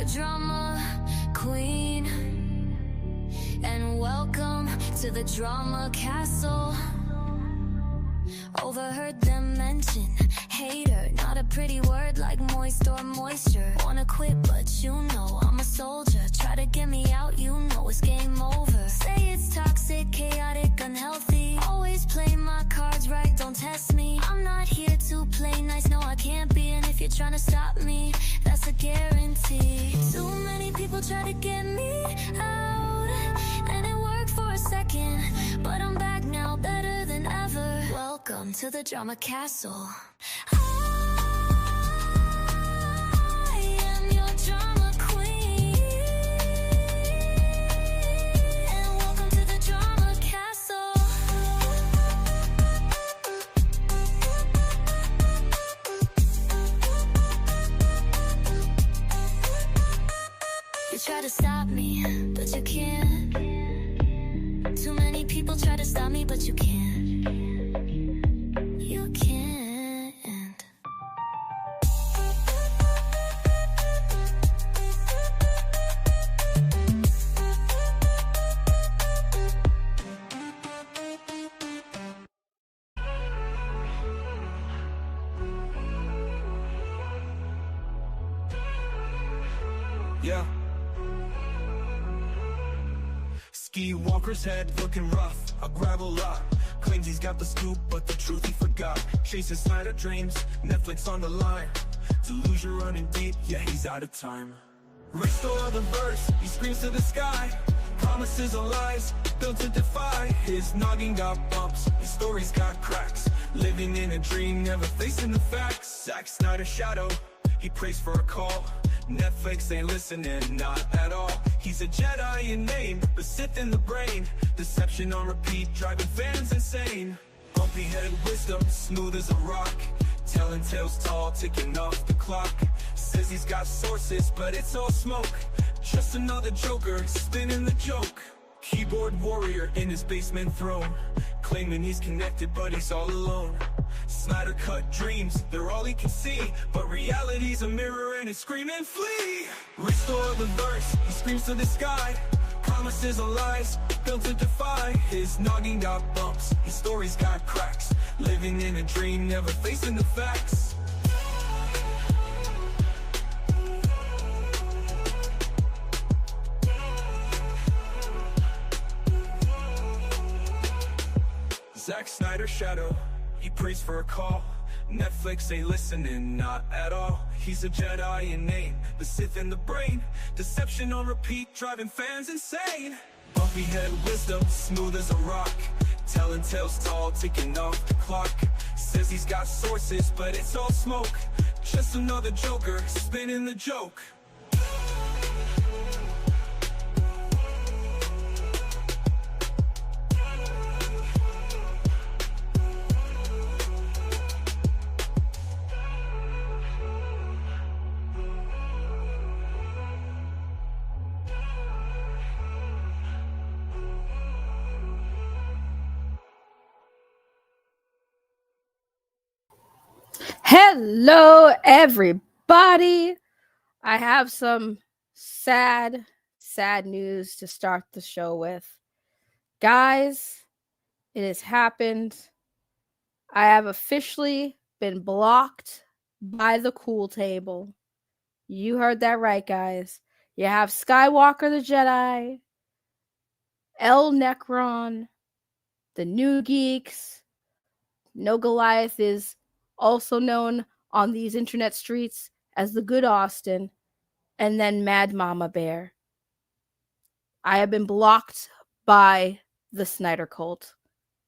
your drama queen, and welcome to the drama castle. Overheard them mention hater, not a pretty word like moist or moisture. Wanna quit, but you know I'm a soldier. Try to get me out, you know it's game over. Say it's toxic, chaotic, unhealthy. Always play my cards right, don't test me. I'm not here to play nice, no I can't be. And if you're trying to stop me, that's a guarantee. Too many people try to get me out, and it worked for a second, but I'm back now, better than ever. Welcome to the drama castle. I am your drama queen, and welcome to the drama castle. You try to stop me, but you can't. Too many people try to stop me, but you can't. You can't. Yeah. Ski Walker's head looking rough. I grab a lot. Claims he's got the scoop, but the truth he forgot. Chasing Snyder dreams, Netflix on the line. Delusion running deep, yeah, he's out of time. Restore the verse, he screams to the sky. Promises are lies, built to defy. His noggin got bumps, his story's got cracks. Living in a dream, never facing the facts. Zack Snyder shadow, he prays for a call. Netflix ain't listening, not at all. He's a Jedi in name, but Sith in the brain. Deception on repeat, driving fans insane. Bumpy head wisdom, smooth as a rock. Telling tales tall, ticking off the clock. Says he's got sources, but it's all smoke. Just another joker, spinning the joke. Keyboard warrior in his basement throne. Claiming he's connected, but he's all alone. Snyder cut dreams, they're all he can see. But reality's a mirror and it's screaming flee. Restore the verse, he screams to the sky. Promises are lies, built to defy. His noggin got bumps, his story's got cracks. Living in a dream, never facing the facts. Zack Snyder shadow, he prays for a call. Netflix ain't listening, not at all. He's a Jedi in name, the Sith in the brain. Deception on repeat, driving fans insane. Bumpy head wisdom, smooth as a rock. Telling tales tall, ticking off the clock. Says he's got sources, but it's all smoke. Just another joker, spinning the joke. Hello, everybody. I have some sad news to start the show with. Guys, it has happened. I have officially been blocked by the cool table. You heard that right, guys. You have Skywalker the Jedi, El Necron, the New Geeks. No Goliath is also known on these internet streets as the Good Austin, and then Mad Mama Bear. I have been blocked by the Snyder cult.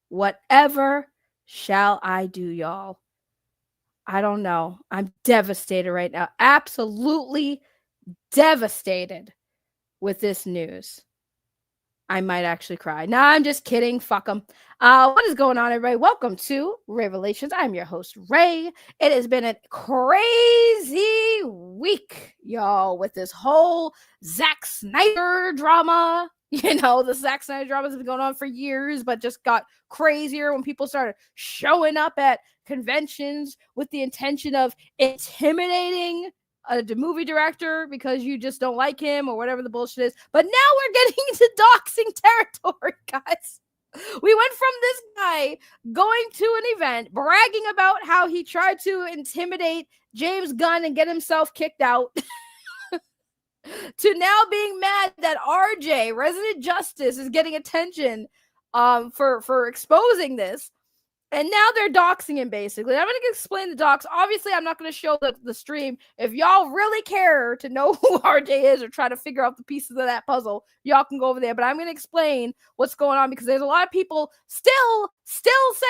Whatever shall I do, y'all? I don't know. I'm devastated right now. Absolutely devastated with this news. I might actually cry. Nah, I'm just kidding. Fuck them. What is going on, everybody? Welcome to Revelations. I'm your host, Ray. It has been a crazy week, y'all, with this whole Zack Snyder drama. You know, the Zack Snyder drama has been going on for years, but just got crazier when people started showing up at conventions with the intention of intimidating the movie director because you just don't like him or whatever the bullshit is. But now we're getting into doxing territory, guys. We went from this guy going to an event, bragging about how he tried to intimidate James Gunn and get himself kicked out, to now being mad that RJ, Resident Justice, is getting attention for exposing this. And now they're doxing him, basically. I'm going to explain the dox. Obviously, I'm not going to show the stream. If y'all really care to know who RJ is or try to figure out the pieces of that puzzle, y'all can go over there. But I'm going to explain what's going on because there's a lot of people still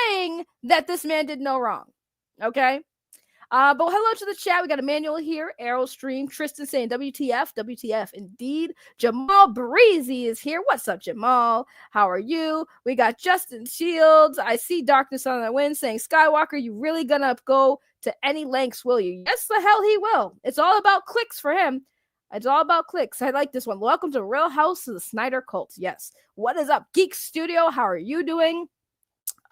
saying that this man did no wrong. Okay? But hello to the chat. We got Emmanuel here, Arrow Stream, Tristan saying WTF indeed. Jamal Breezy is here. What's up, Jamal? How are you? We got Justin Shields. I see Darkness on the Wind saying, Skywalker, you really gonna go to any lengths, will you? Yes, the hell he will. It's all about clicks for him. It's all about clicks. I like this one. Welcome to Real House of the Snyder Cult. Yes. What is up, Geek Studio? How are you doing?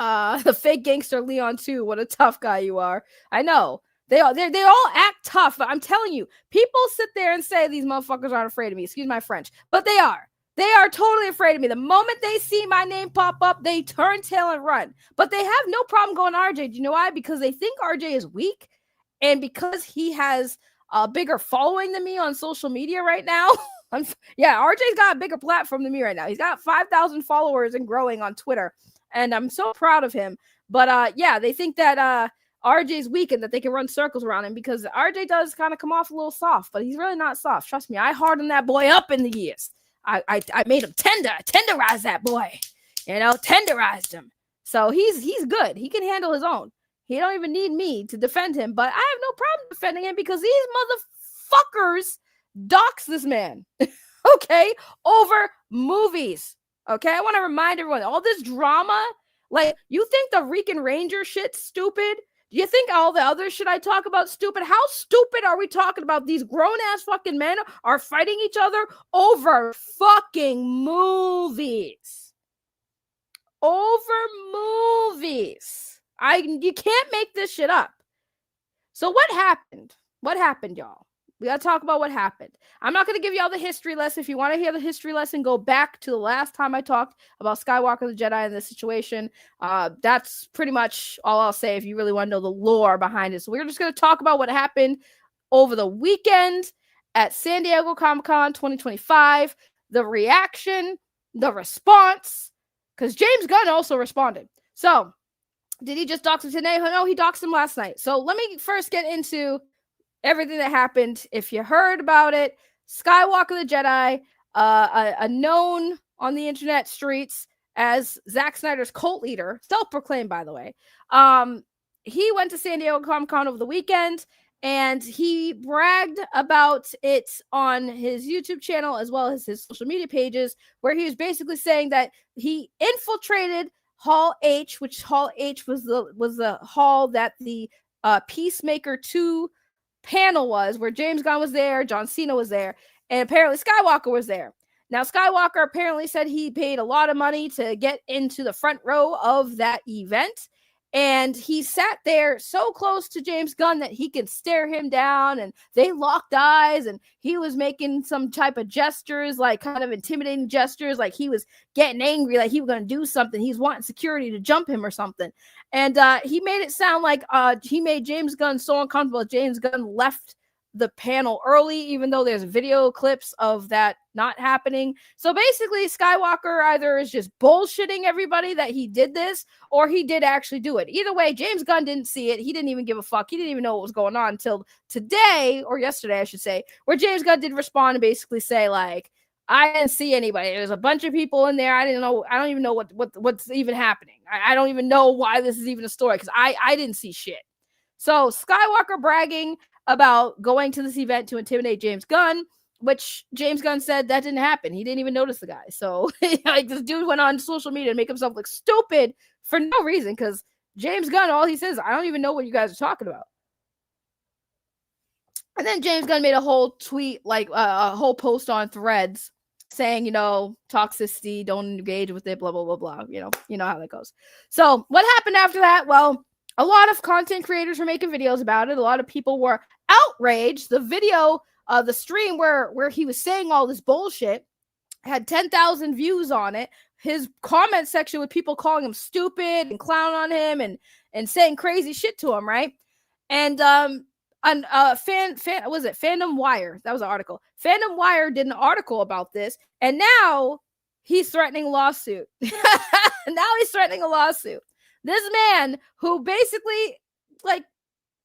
The fake gangster Leon too. What a tough guy you are. I know. They all act tough, but I'm telling you, people sit there and say these motherfuckers aren't afraid of me. Excuse my French, but they are. They are totally afraid of me. The moment they see my name pop up, they turn tail and run. But they have no problem going to RJ. Do you know why? Because they think RJ is weak, and because he has a bigger following than me on social media right now. Yeah, RJ's got a bigger platform than me right now. He's got 5,000 followers and growing on Twitter, and I'm so proud of him. But yeah, they think that RJ's weak and that they can run circles around him because RJ does kind of come off a little soft, but he's really not soft. Trust me, I hardened that boy up in the years. I made him tenderized that boy, tenderized him. So he's good. He can handle his own. He don't even need me to defend him, but I have no problem defending him because these motherfuckers dox this man, okay, over movies. Okay, I want to remind everyone, all this drama, like, you think the Rican Ranger shit's stupid? Do you think all the other shit I talk about stupid? How stupid are we talking about? These grown-ass fucking men are fighting each other over fucking movies. Over movies. You can't make this shit up. So what happened? What happened, y'all? We got to talk about what happened. I'm not going to give y'all the history lesson. If you want to hear the history lesson, go back to the last time I talked about Skywalker the Jedi in this situation. That's pretty much all I'll say if you really want to know the lore behind it. So we're just going to talk about what happened over the weekend at San Diego Comic-Con 2025, the reaction, the response, because James Gunn also responded. So did he just dox him today? No, he doxed him last night. So let me first get into everything that happened. If you heard about it, Skywalker the Jedi, a known on the internet streets as Zack Snyder's cult leader, self-proclaimed, by the way. He went to San Diego Comic-Con over the weekend, and he bragged about it on his YouTube channel as well as his social media pages, where he was basically saying that he infiltrated Hall H, which Hall H was the hall that the Peacemaker 2 panel was, where James Gunn was there, John Cena was there, and apparently Skywalker was there. Now, Skywalker apparently said he paid a lot of money to get into the front row of that event, and he sat there so close to James Gunn that he could stare him down, and they locked eyes, and he was making some type of gestures, like kind of intimidating gestures, like he was getting angry, like he was going to do something. He's wanting security to jump him or something. And he made it sound like he made James Gunn so uncomfortable. James Gunn left the panel early, even though there's video clips of that not happening. So basically, Skywalker either is just bullshitting everybody that he did this, or he did actually do it. Either way, James Gunn didn't see it. He didn't even give a fuck. He didn't even know what was going on until today, or yesterday, I should say, where James Gunn did respond and basically say, like, I didn't see anybody. There's a bunch of people in there. I didn't know. I don't even know what's even happening. I don't even know why this is even a story, because I didn't see shit. So Skywalker bragging about going to this event to intimidate James Gunn, which James Gunn said that didn't happen. He didn't even notice the guy. So like, this dude went on social media to make himself look stupid for no reason, because James Gunn, all he says, I don't even know what you guys are talking about. And then James Gunn made a whole tweet, like a whole post on Threads saying, toxicity, don't engage with it, blah, blah, blah, blah. You know how that goes. So what happened after that? Well, A lot of content creators were making videos about it. A lot of people were outraged. The video, the stream where he was saying all this bullshit had 10,000 views on it. His comment section with people calling him stupid and clowning on him and saying crazy shit to him, right? And Fandom Wire, that was an article. Fandom Wire did an article about this, and now he's threatening a lawsuit. Now he's threatening a lawsuit. This man who basically like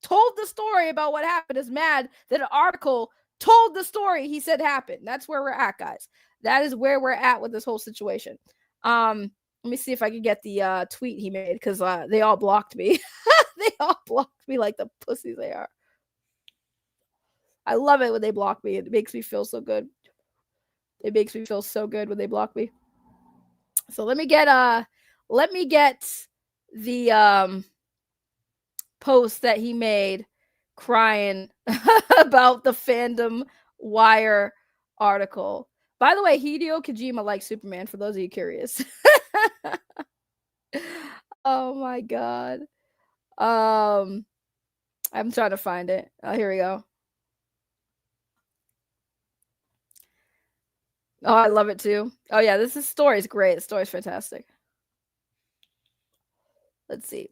told the story about what happened is mad that an article told the story he said happened. That's where we're at, guys. That is where we're at with this whole situation. Let me see if I can get the tweet he made, because they all blocked me. They all blocked me like the pussies they are. I love it when they block me. It makes me feel so good. It makes me feel so good when they block me. So let me get the post that he made crying about the Fandom Wire article. By the way, Hideo Kojima likes Superman, for those of you curious. Oh my god. I'm trying to find it. Oh, here we go. Oh, I love it too. Oh yeah, this story is great. The story's fantastic. Let's see.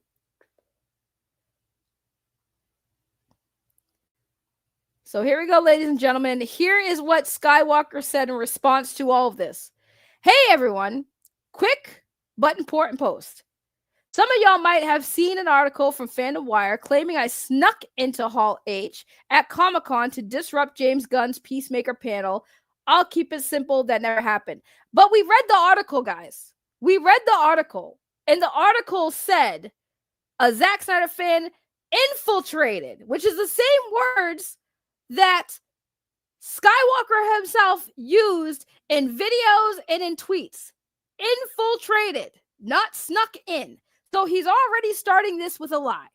So here we go, ladies and gentlemen. Here is what Skywalker said in response to all of this. Hey, everyone. Quick but important post. Some of y'all might have seen an article from Fandom Wire claiming I snuck into Hall H at Comic-Con to disrupt James Gunn's Peacemaker panel. I'll keep it simple. That never happened. But we read the article, guys. We read the article. And the article said a Zack Snyder fan infiltrated, which is the same words that Skywalker himself used in videos and in tweets. Infiltrated, not snuck in. So he's already starting this with a lie,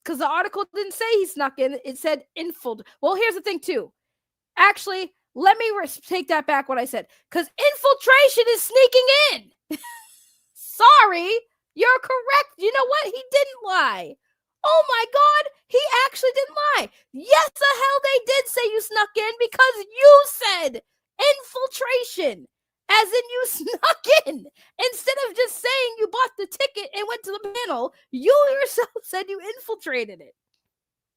because the article didn't say he snuck in. It said infiltrated. Well, here's the thing too. Actually, let me take that back what I said, because infiltration is sneaking in. Sorry, you're correct. You know what? He didn't lie. Oh my God, he actually didn't lie. Yes, the hell they did say you snuck in, because you said infiltration, as in you snuck in. Instead of just saying you bought the ticket and went to the panel, you yourself said you infiltrated it.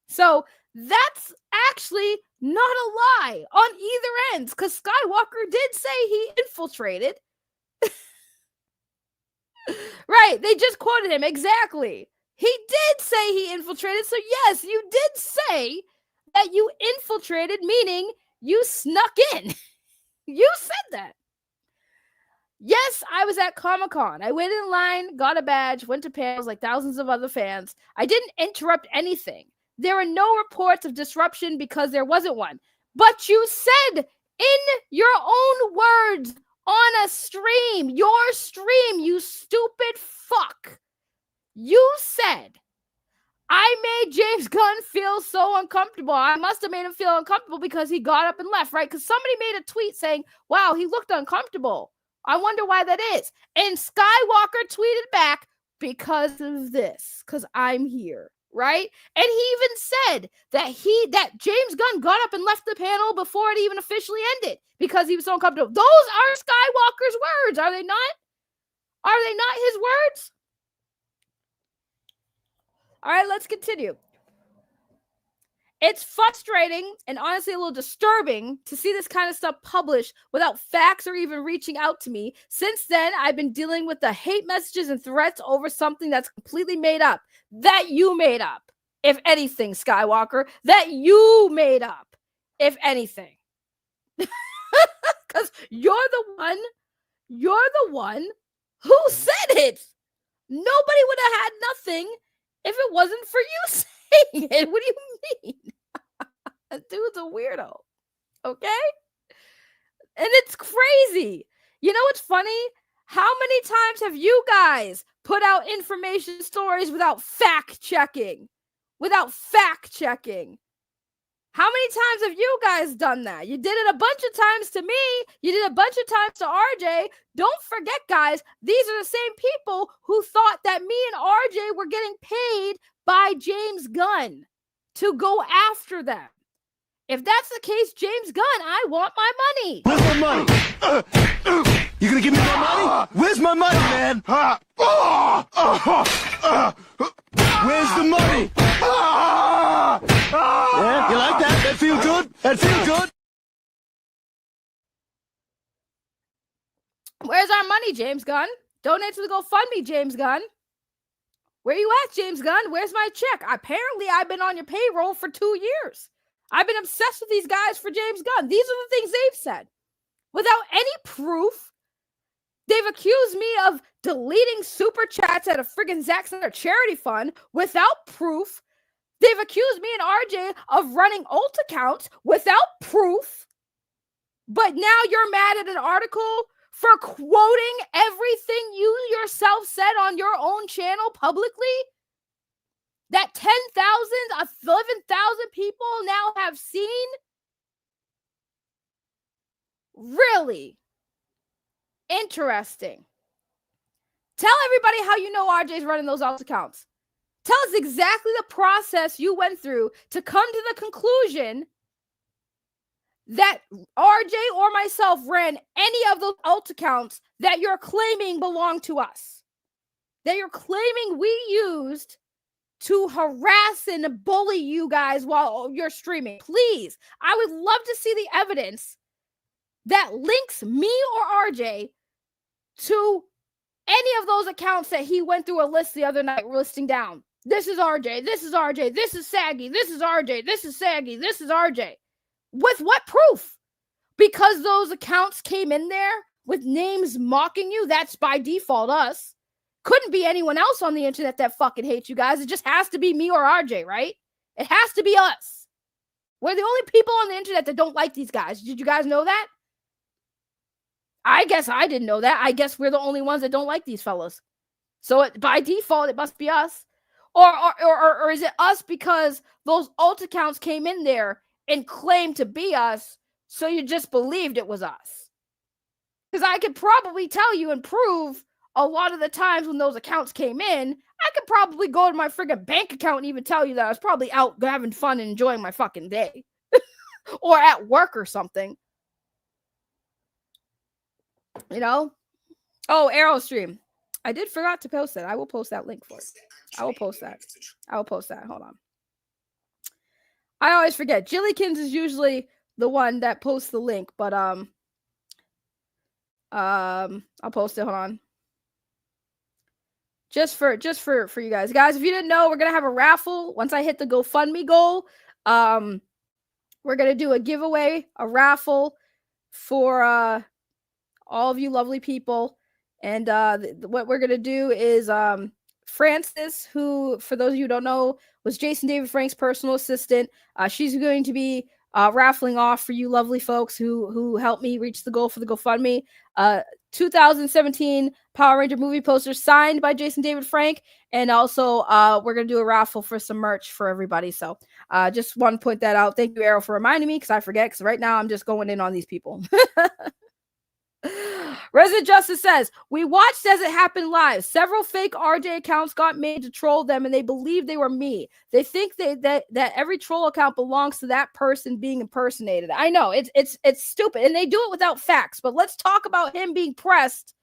So that's actually not a lie on either end, because Skywalker did say he infiltrated. Right, they just quoted him exactly. He did say he infiltrated. So yes, you did say that you infiltrated, meaning you snuck in. You said that. Yes, I was at Comic-Con. I waited in line, got a badge, went to panels like thousands of other fans. I didn't interrupt anything. There were no reports of disruption because there wasn't one. But you said in your own words on a stream, your stream, you stupid fuck. You said, I made James Gunn feel so uncomfortable. I must have made him feel uncomfortable because he got up and left, right? Because somebody made a tweet saying, wow, he looked uncomfortable. I wonder why that is. And Skywalker tweeted back, because of this, because I'm here, right? And he even said that James Gunn got up and left the panel before it even officially ended because he was so uncomfortable. Those are Skywalker's words, are they not? Are they not his words? All right, let's continue. It's frustrating and honestly a little disturbing to see this kind of stuff published without facts or even reaching out to me. Since then, I've been dealing with the hate messages and threats over something that's completely made up. That you made up, if anything, Skywalker. That you made up, if anything. Because you're the one who said it. Nobody would have had nothing if it wasn't for you saying it. What do you mean? That dude's a weirdo. Okay? And it's crazy. You know what's funny? How many times have you guys put out information stories without fact checking? Without fact checking. How many times have you guys done that? You did it a bunch of times to me. You did a bunch of times to RJ. Don't forget, guys, these are the same people who thought that me and RJ were getting paid by James Gunn to go after them. If that's the case, James Gunn, I want my money. Where's my money? You gonna give me my money? Where's my money, man? Where's the money? Yeah, you like that? That feel good? That feel good? Where's our money, James Gunn? Donate to the GoFundMe, James Gunn. Where you at, James Gunn? Where's my check? Apparently, I've been on your payroll for 2 years. I've been obsessed with these guys for James Gunn. These are the things they've said. Without any proof, they've accused me of deleting super chats at a friggin' Zack Snyder charity fund without proof. They've accused me and RJ of running alt accounts without proof. But now you're mad at an article for quoting everything you yourself said on your own channel publicly? That 10,000, 11,000 people now have seen? Really interesting. Tell everybody how you know RJ's running those alt accounts. Tell us exactly the process you went through to come to the conclusion that RJ or myself ran any of those alt accounts that you're claiming belong to us, that you're claiming we used to harass and bully you guys while you're streaming. Please, I would love to see the evidence that links me or RJ to any of those accounts that he went through a list the other night listing down. This is RJ, this is RJ, this is Saggy, this is RJ, this is Saggy, this is RJ. With what proof? Because those accounts came in there with names mocking you, that's by default us. Couldn't be anyone else on the internet that fucking hates you guys. It just has to be me or RJ, right? It has to be us. We're the only people on the internet that don't like these guys. Did you guys know that? I guess I didn't know that. I guess we're the only ones that don't like these fellas. So by default, it must be us. Or is it us because those alt accounts came in there and claimed to be us, so you just believed it was us? Because I could probably tell you and prove a lot of the times when those accounts came in, I could probably go to my friggin' bank account and even tell you that I was probably out having fun and enjoying my fucking day. Or at work or something. You know? Oh, Aerostream. I did forgot to post that. I will post that link for it. I will post that. Hold on. I always forget. Jillykins is usually the one that posts the link, but I'll post it. Hold on. Just for you guys. Guys, if you didn't know, we're gonna have a raffle once I hit the GoFundMe goal. We're gonna do a giveaway, a raffle for all of you lovely people. And what we're gonna do is Francis, who, for those of you who don't know, was Jason David Frank's personal assistant. She's going to be raffling off for you lovely folks who helped me reach the goal for the GoFundMe. 2017 Power Ranger movie poster signed by Jason David Frank. And also, we're going to do a raffle for some merch for everybody. So just want to point that out. Thank you, Arrow, for reminding me, because I forget, because right now I'm just going in on these people. Resident Justice says, we watched as it happened live. Several fake RJ accounts got made to troll them, and they believed they were me. They think that every troll account belongs to that person being impersonated. I know, it's stupid, and they do it without facts. But let's talk about him being pressed.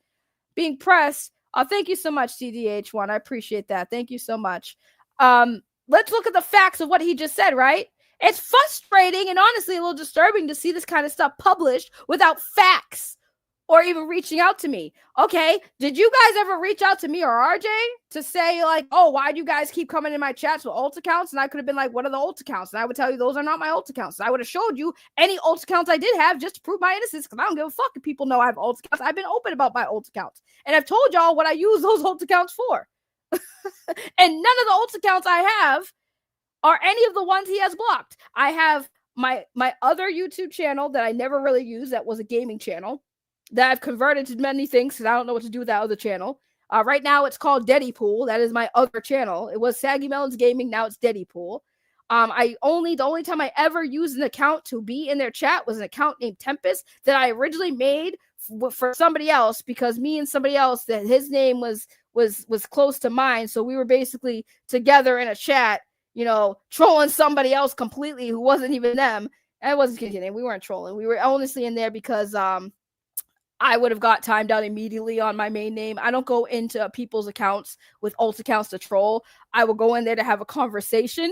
Thank you so much, CDH1. I appreciate that. Thank you so much. Let's look at the facts of what he just said, right? It's frustrating and honestly a little disturbing to see this kind of stuff published without facts. Or even reaching out to me. Okay, did you guys ever reach out to me or RJ to say, like, oh, why do you guys keep coming in my chats with alt accounts? And I could have been like, what are the alt accounts? And I would tell you those are not my alt accounts. And I would have showed you any alt accounts I did have just to prove my innocence, because I don't give a fuck if people know I have alt accounts. I've been open about my alt accounts. And I've told y'all what I use those alt accounts for. And none of the alt accounts I have are any of the ones he has blocked. I have my other YouTube channel that I never really used that was a gaming channel, that I've converted to many things because I don't know what to do with that other channel. Right now it's called Deadpool. That is my other channel. It was Saggy Melons Gaming. Now it's Deadpool. The only time I ever used an account to be in their chat was an account named Tempest that I originally made for somebody else, because me and somebody else, that his name was was close to mine. So we were basically together in a chat, trolling somebody else completely who wasn't even them. And I wasn't kidding. We weren't trolling. We were honestly in there because I would have got timed out immediately on my main name. I don't go into people's accounts with alt accounts to troll. I will go in there to have a conversation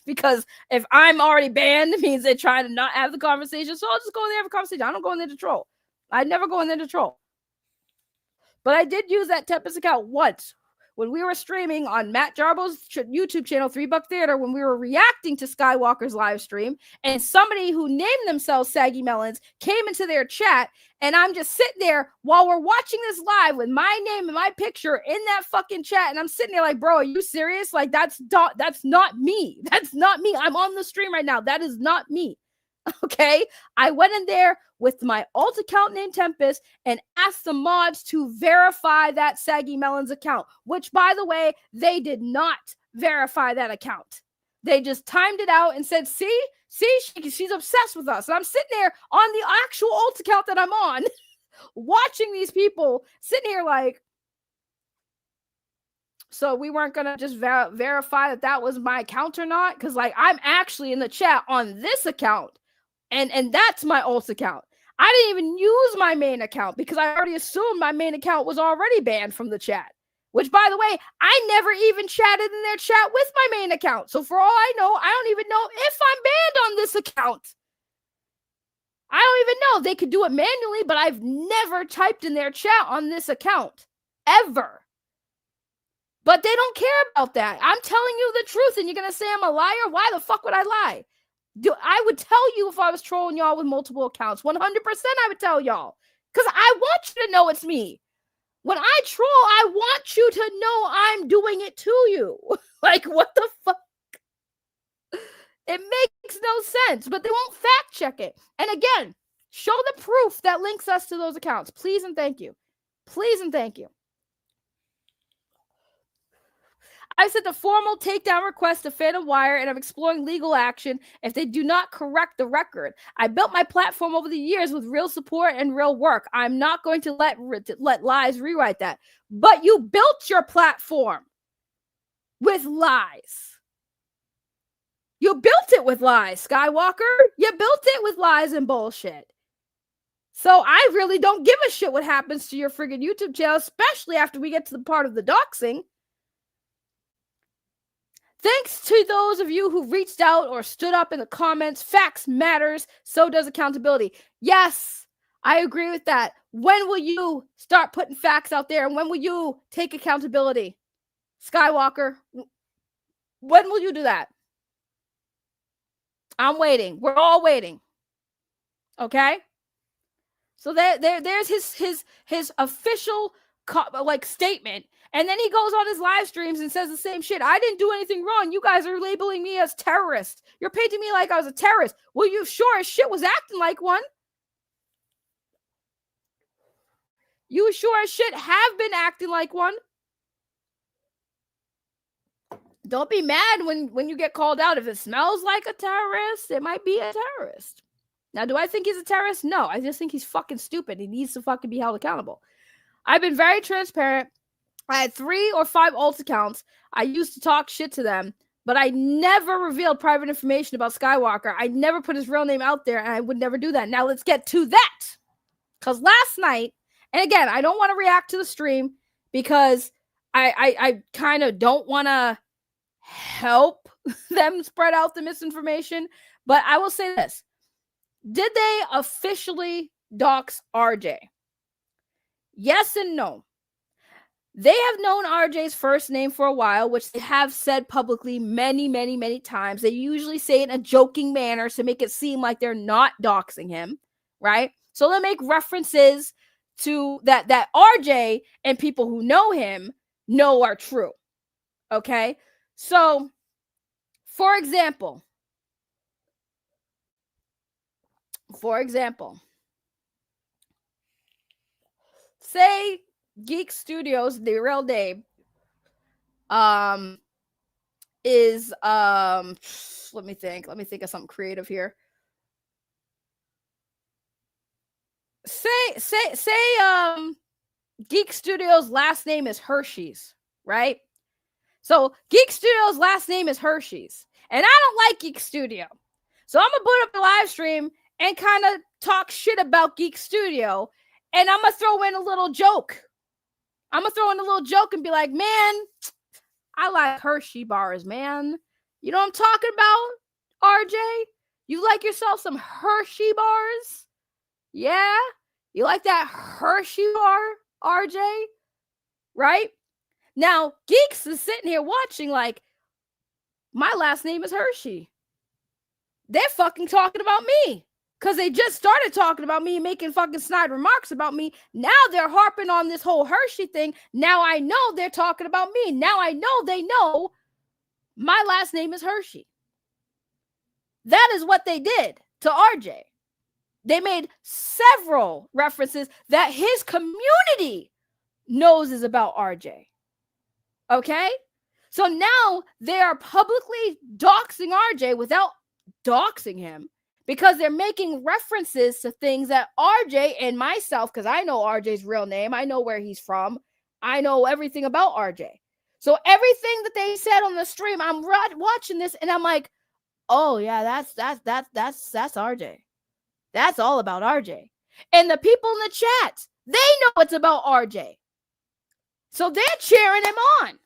because if I'm already banned, it means they're trying to not have the conversation. So I'll just go in there and have a conversation. I don't go in there to troll. I never go in there to troll. But I did use that Tempest account once when we were streaming on Matt Jarbo's YouTube channel, $3 Theater, when we were reacting to Skywalker's live stream, and somebody who named themselves Saggy Melons came into their chat, and I'm just sitting there while we're watching this live with my name and my picture in that fucking chat, and I'm sitting there like, bro, are you serious? Like, that's not me. That's not me. I'm on the stream right now. That is not me. Okay, I went in there with my alt account named Tempest and asked the mods to verify that Saggy Melons account, which, by the way, they did not verify that account. They just timed it out and said, see, she's obsessed with us. And I'm sitting there on the actual alt account that I'm on, watching these people sitting here like, so we weren't going to just verify that was my account or not. Because, like, I'm actually in the chat on this account. And that's my alt account. I didn't even use my main account because I already assumed my main account was already banned from the chat. Which, by the way, I never even chatted in their chat with my main account. So for all I know, I don't even know if I'm banned on this account. I don't even know. They could do it manually, but I've never typed in their chat on this account. Ever. But they don't care about that. I'm telling you the truth, and you're going to say I'm a liar? Why the fuck would I lie? I would tell you if I was trolling y'all with multiple accounts. 100% I would tell y'all. Because I want you to know it's me. When I troll, I want you to know I'm doing it to you. Like, what the fuck? It makes no sense, but they won't fact check it. And again, show the proof that links us to those accounts. Please and thank you. Please and thank you. I sent a formal takedown request to Phantom Wire, and I'm exploring legal action if they do not correct the record. I built my platform over the years with real support and real work. I'm not going to let lies rewrite that. But you built your platform with lies. You built it with lies, Skywalker. You built it with lies and bullshit. So I really don't give a shit what happens to your friggin' YouTube channel, especially after we get to the part of the doxing. Thanks to those of you who reached out or stood up in the comments. Facts matters. So does accountability. Yes, I agree with that. When will you start putting facts out there? And when will you take accountability? Skywalker, when will you do that? I'm waiting. We're all waiting. Okay? So there's his official statement. And then he goes on his live streams and says the same shit. I didn't do anything wrong. You guys are labeling me as terrorist. You're painting me like I was a terrorist. Well, you sure as shit was acting like one. You sure as shit have been acting like one. Don't be mad when you get called out. If it smells like a terrorist, it might be a terrorist. Now, do I think he's a terrorist? No, I just think he's fucking stupid. He needs to fucking be held accountable. I've been very transparent. I had 3 or 5 alt accounts. I used to talk shit to them, but I never revealed private information about Skywalker. I never put his real name out there, and I would never do that. Now let's get to that. Because last night, and again, I don't want to react to the stream because I kind of don't want to help them spread out the misinformation. But I will say this. Did they officially dox RJ? Yes and no. They have known RJ's first name for a while, which they have said publicly many, many, many times. They usually say it in a joking manner to make it seem like they're not doxing him, right? So they make references to that RJ and people who know him know are true, okay? So, for example, say Geek Studios, the real name, is let me think of something creative here. Say Geek Studio's last name is Hershey's, right? So Geek Studio's last name is Hershey's. And I don't like Geek Studio. So I'm going to put up a live stream and kind of talk shit about Geek Studio. And I'm going to throw in a little joke. I'm going to throw in a little joke and be like, man, I like Hershey bars, man. You know what I'm talking about, RJ? You like yourself some Hershey bars? Yeah? You like that Hershey bar, RJ? Right? Now, Geeks is sitting here watching like, my last name is Hershey. They're fucking talking about me because they just started talking about me, making fucking snide remarks about me. Now they're harping on this whole Hershey thing. Now I know they're talking about me. Now I know they know my last name is Hershey. That is what they did to RJ. They made several references that his community knows is about RJ. Okay? So now they are publicly doxing RJ without doxing him because they're making references to things that RJ and myself, because I know RJ's real name, I know where he's from, I know everything about RJ. So everything that they said on the stream, I'm watching this and I'm like, oh yeah, that's RJ. That's all about RJ. And the people in the chat, they know it's about RJ. So they're cheering him on.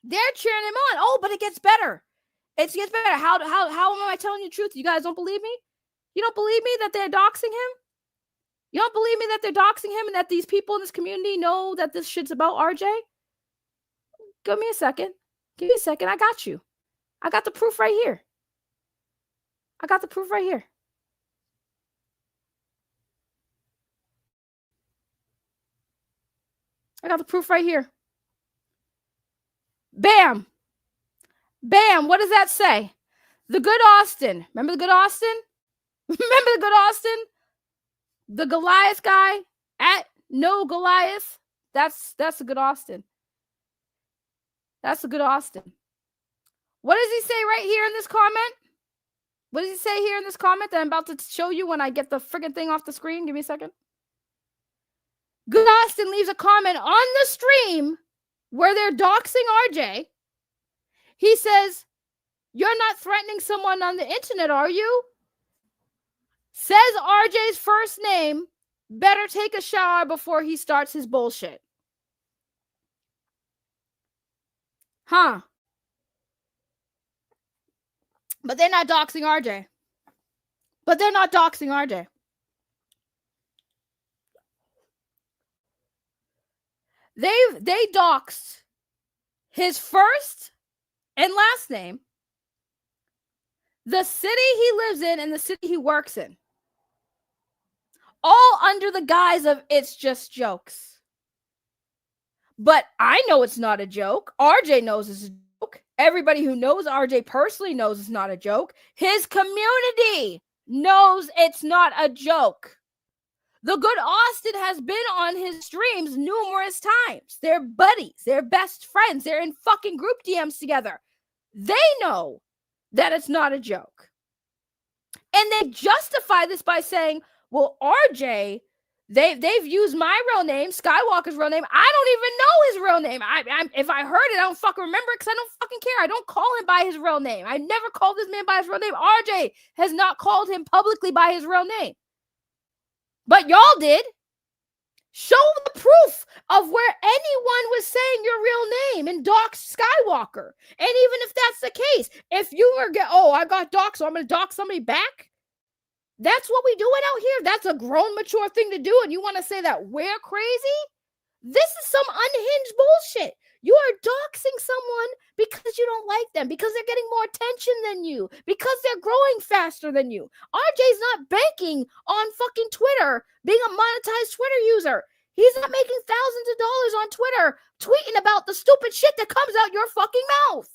They're cheering him on. Oh, but it gets better. It gets better. How am I telling you the truth? You guys don't believe me? You don't believe me that they're doxing him? You don't believe me that they're doxing him and that these people in this community know that this shit's about RJ? Give me a second. Give me a second. I got you. I got the proof right here. I got the proof right here. I got the proof right here. Bam. Bam. What does that say? The good Austin. Remember the good Austin? Remember the good Austin? The Goliath guy at No Goliath. That's a good Austin. That's a good Austin. What does he say right here in this comment? What does he say here in this comment that I'm about to show you when I get the friggin' thing off the screen? Give me a second. Good Austin leaves a comment on the stream where they're doxing RJ. He says, "You're not threatening someone on the internet, are you?" Says RJ's first name, better take a shower before he starts his bullshit. Huh. But they're not doxing RJ. But they're not doxing RJ. They doxed his first and last name, the city he lives in, and the city he works in. All under the guise of it's just jokes. But I know it's not a joke. RJ knows it's a joke. Everybody who knows RJ personally knows it's not a joke. His community knows it's not a joke. The good Austin has been on his streams numerous times. They're buddies. They're best friends. They're in fucking group DMs together. They know that it's not a joke. And they justify this by saying, well, RJ, they've used my real name, Skywalker's real name. I don't even know his real name. If I heard it, I don't fucking remember it because I don't fucking care. I don't call him by his real name. I never called this man by his real name. RJ has not called him publicly by his real name. But y'all did. Show the proof of where anyone was saying your real name and doxed Skywalker. And even if that's the case, if you were, I got doxed, so I'm going to dox somebody back. That's what we doing out here. That's a grown, mature thing to do. And you want to say that we're crazy? This is some unhinged bullshit. You are doxing someone because you don't like them, because they're getting more attention than you, because they're growing faster than you. RJ's not banking on fucking Twitter, being a monetized Twitter user. He's not making thousands of dollars on Twitter tweeting about the stupid shit that comes out your fucking mouth.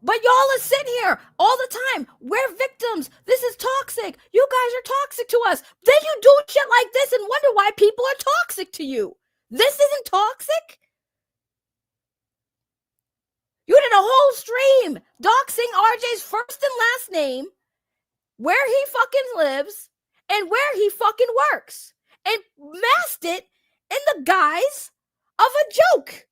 But y'all are sitting here all the time. We're victims. This is toxic. You guys are toxic to us. Then you do shit like this and wonder why people are toxic to you. This isn't toxic. You did a whole stream doxing RJ's first and last name, where he fucking lives, and where he fucking works, and masked it in the guise of a joke.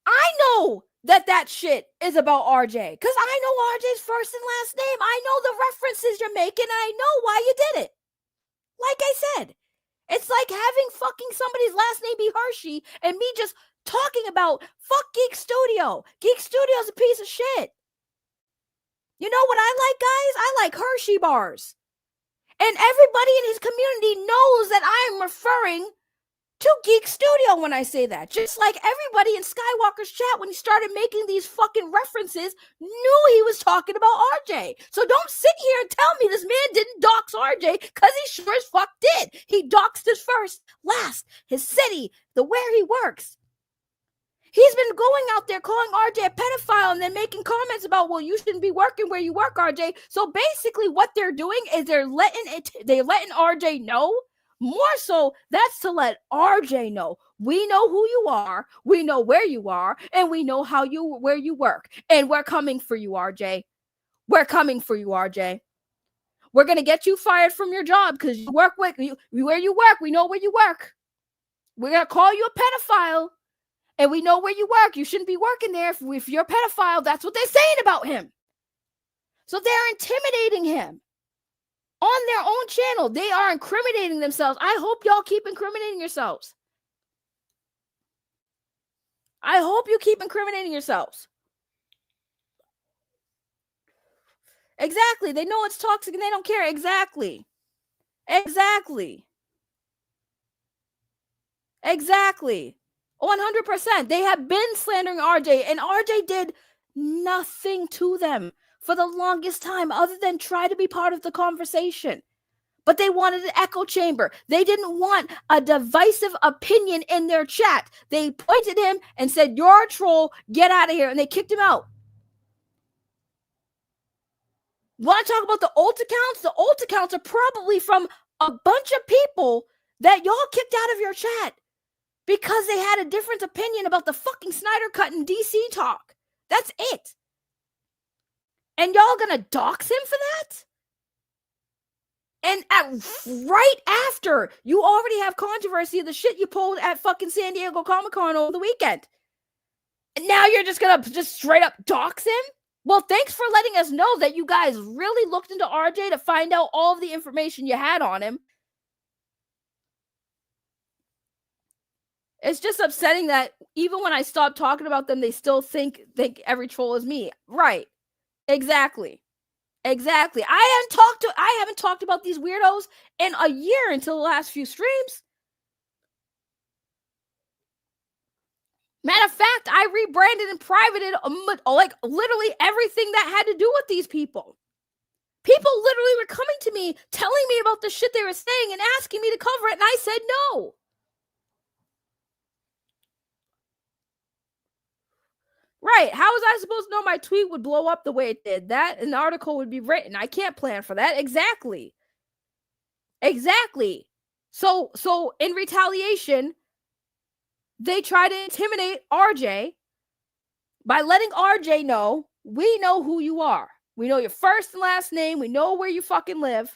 I know that shit is about RJ, because I know RJ's first and last name. I know the references you're making, and I know why you did it. Like I said, it's like having fucking somebody's last name be Hershey and me just talking about fuck Geek Studio. Geek Studio's a piece of shit. You know what I like, guys? I like Hershey bars. And everybody in his community knows that I'm referring to Geek Studio when I say that. Just like everybody in Skywalker's chat when he started making these fucking references knew he was talking about RJ. So don't sit here and tell me this man didn't dox RJ, because he sure as fuck did. He doxed his first, last, his city, the where he works. He's been going out there calling RJ a pedophile and then making comments about, well, you shouldn't be working where you work, RJ. So basically what they're doing is they're letting RJ know. More so, that's to let RJ know. We know who you are, we know where you are, and we know where you work. And we're coming for you, RJ. We're coming for you, RJ. We're going to get you fired from your job because you work where you work. We know where you work. We're going to call you a pedophile, and we know where you work. You shouldn't be working there. If you're a pedophile, that's what they're saying about him. So they're intimidating him. On their own channel, they are incriminating themselves. I hope y'all keep incriminating yourselves. I hope you keep incriminating yourselves. Exactly. They know it's toxic and they don't care. Exactly. Exactly. 100%. They have been slandering RJ, and RJ did nothing to them for the longest time other than try to be part of the conversation. But they wanted an echo chamber. They didn't want a divisive opinion in their chat. They pointed him and said, you're a troll, get out of here, and they kicked him out. Want to talk about the alt accounts? The alt accounts are probably from a bunch of people that y'all kicked out of your chat because they had a different opinion about the fucking Snyder cut in DC talk. That's it. And y'all gonna dox him for that? And right after you already have controversy of the shit you pulled at fucking San Diego Comic-Con over the weekend. And now you're just gonna straight up dox him? Well, thanks for letting us know that you guys really looked into RJ to find out all of the information you had on him. It's just upsetting that even when I stop talking about them, they still think every troll is me. Right. Exactly. I haven't talked about these weirdos in a year until the last few streams. Matter of fact, I rebranded and privated like literally everything that had to do with these people. People literally were coming to me, telling me about the shit they were saying and asking me to cover it, and I said no. Right. How was I supposed to know my tweet would blow up the way it did? That an article would be written. I can't plan for that. Exactly. So in retaliation, they try to intimidate RJ by letting RJ know, we know who you are. We know your first and last name. We know where you fucking live.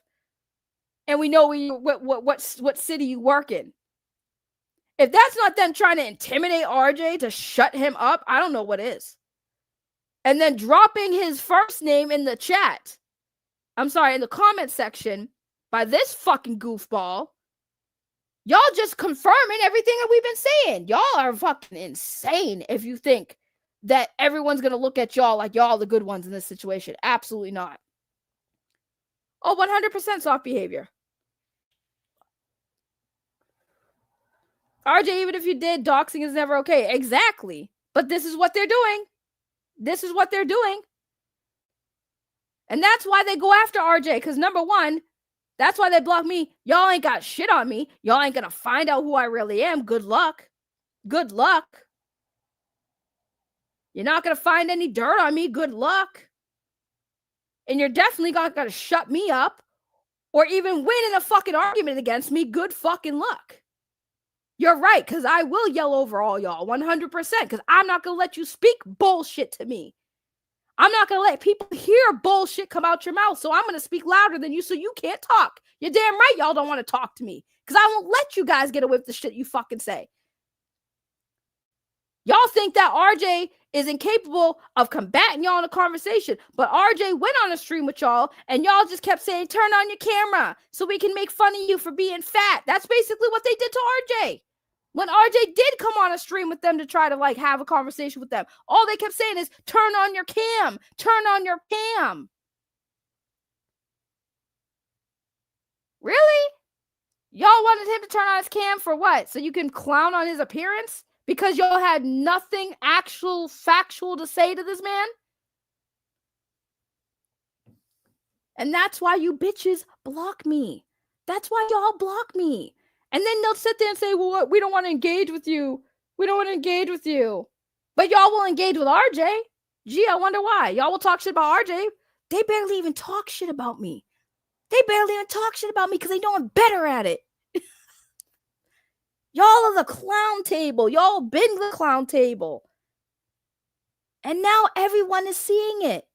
And we know what city you work in. If that's not them trying to intimidate RJ to shut him up, I don't know what is. And then dropping his first name in the chat. I'm sorry, in the comment section by this fucking goofball. Y'all just confirming everything that we've been saying. Y'all are fucking insane if you think that everyone's going to look at y'all like y'all the good ones in this situation. Absolutely not. Oh, 100% soft behavior. RJ, even if you did, doxing is never okay. Exactly. But this is what they're doing. And that's why they go after RJ. Because number one, that's why they block me. Y'all ain't got shit on me. Y'all ain't going to find out who I really am. Good luck. You're not going to find any dirt on me. Good luck. And you're definitely not going to shut me up or even win in a fucking argument against me. Good fucking luck. You're right, because I will yell over all y'all 100%, because I'm not going to let you speak bullshit to me. I'm not going to let people hear bullshit come out your mouth. So I'm going to speak louder than you so you can't talk. You're damn right y'all don't want to talk to me because I won't let you guys get away with the shit you fucking say. Y'all think that RJ is incapable of combating y'all in a conversation, but RJ went on a stream with y'all and y'all just kept saying, turn on your camera so we can make fun of you for being fat. That's basically what they did to RJ. When RJ did come on a stream with them to try to like have a conversation with them, all they kept saying is, turn on your cam, turn on your cam. Really? Y'all wanted him to turn on his cam for what? So you can clown on his appearance? Because y'all had nothing actual factual to say to this man? And that's why you bitches block me. That's why y'all block me. And then they'll sit there and say, well, we don't want to engage with you. We don't want to engage with you. But y'all will engage with RJ. Gee, I wonder why. Y'all will talk shit about RJ. They barely even talk shit about me. They barely even talk shit about me because they know I'm better at it. Y'all are the clown table. Y'all been the clown table. And now everyone is seeing it.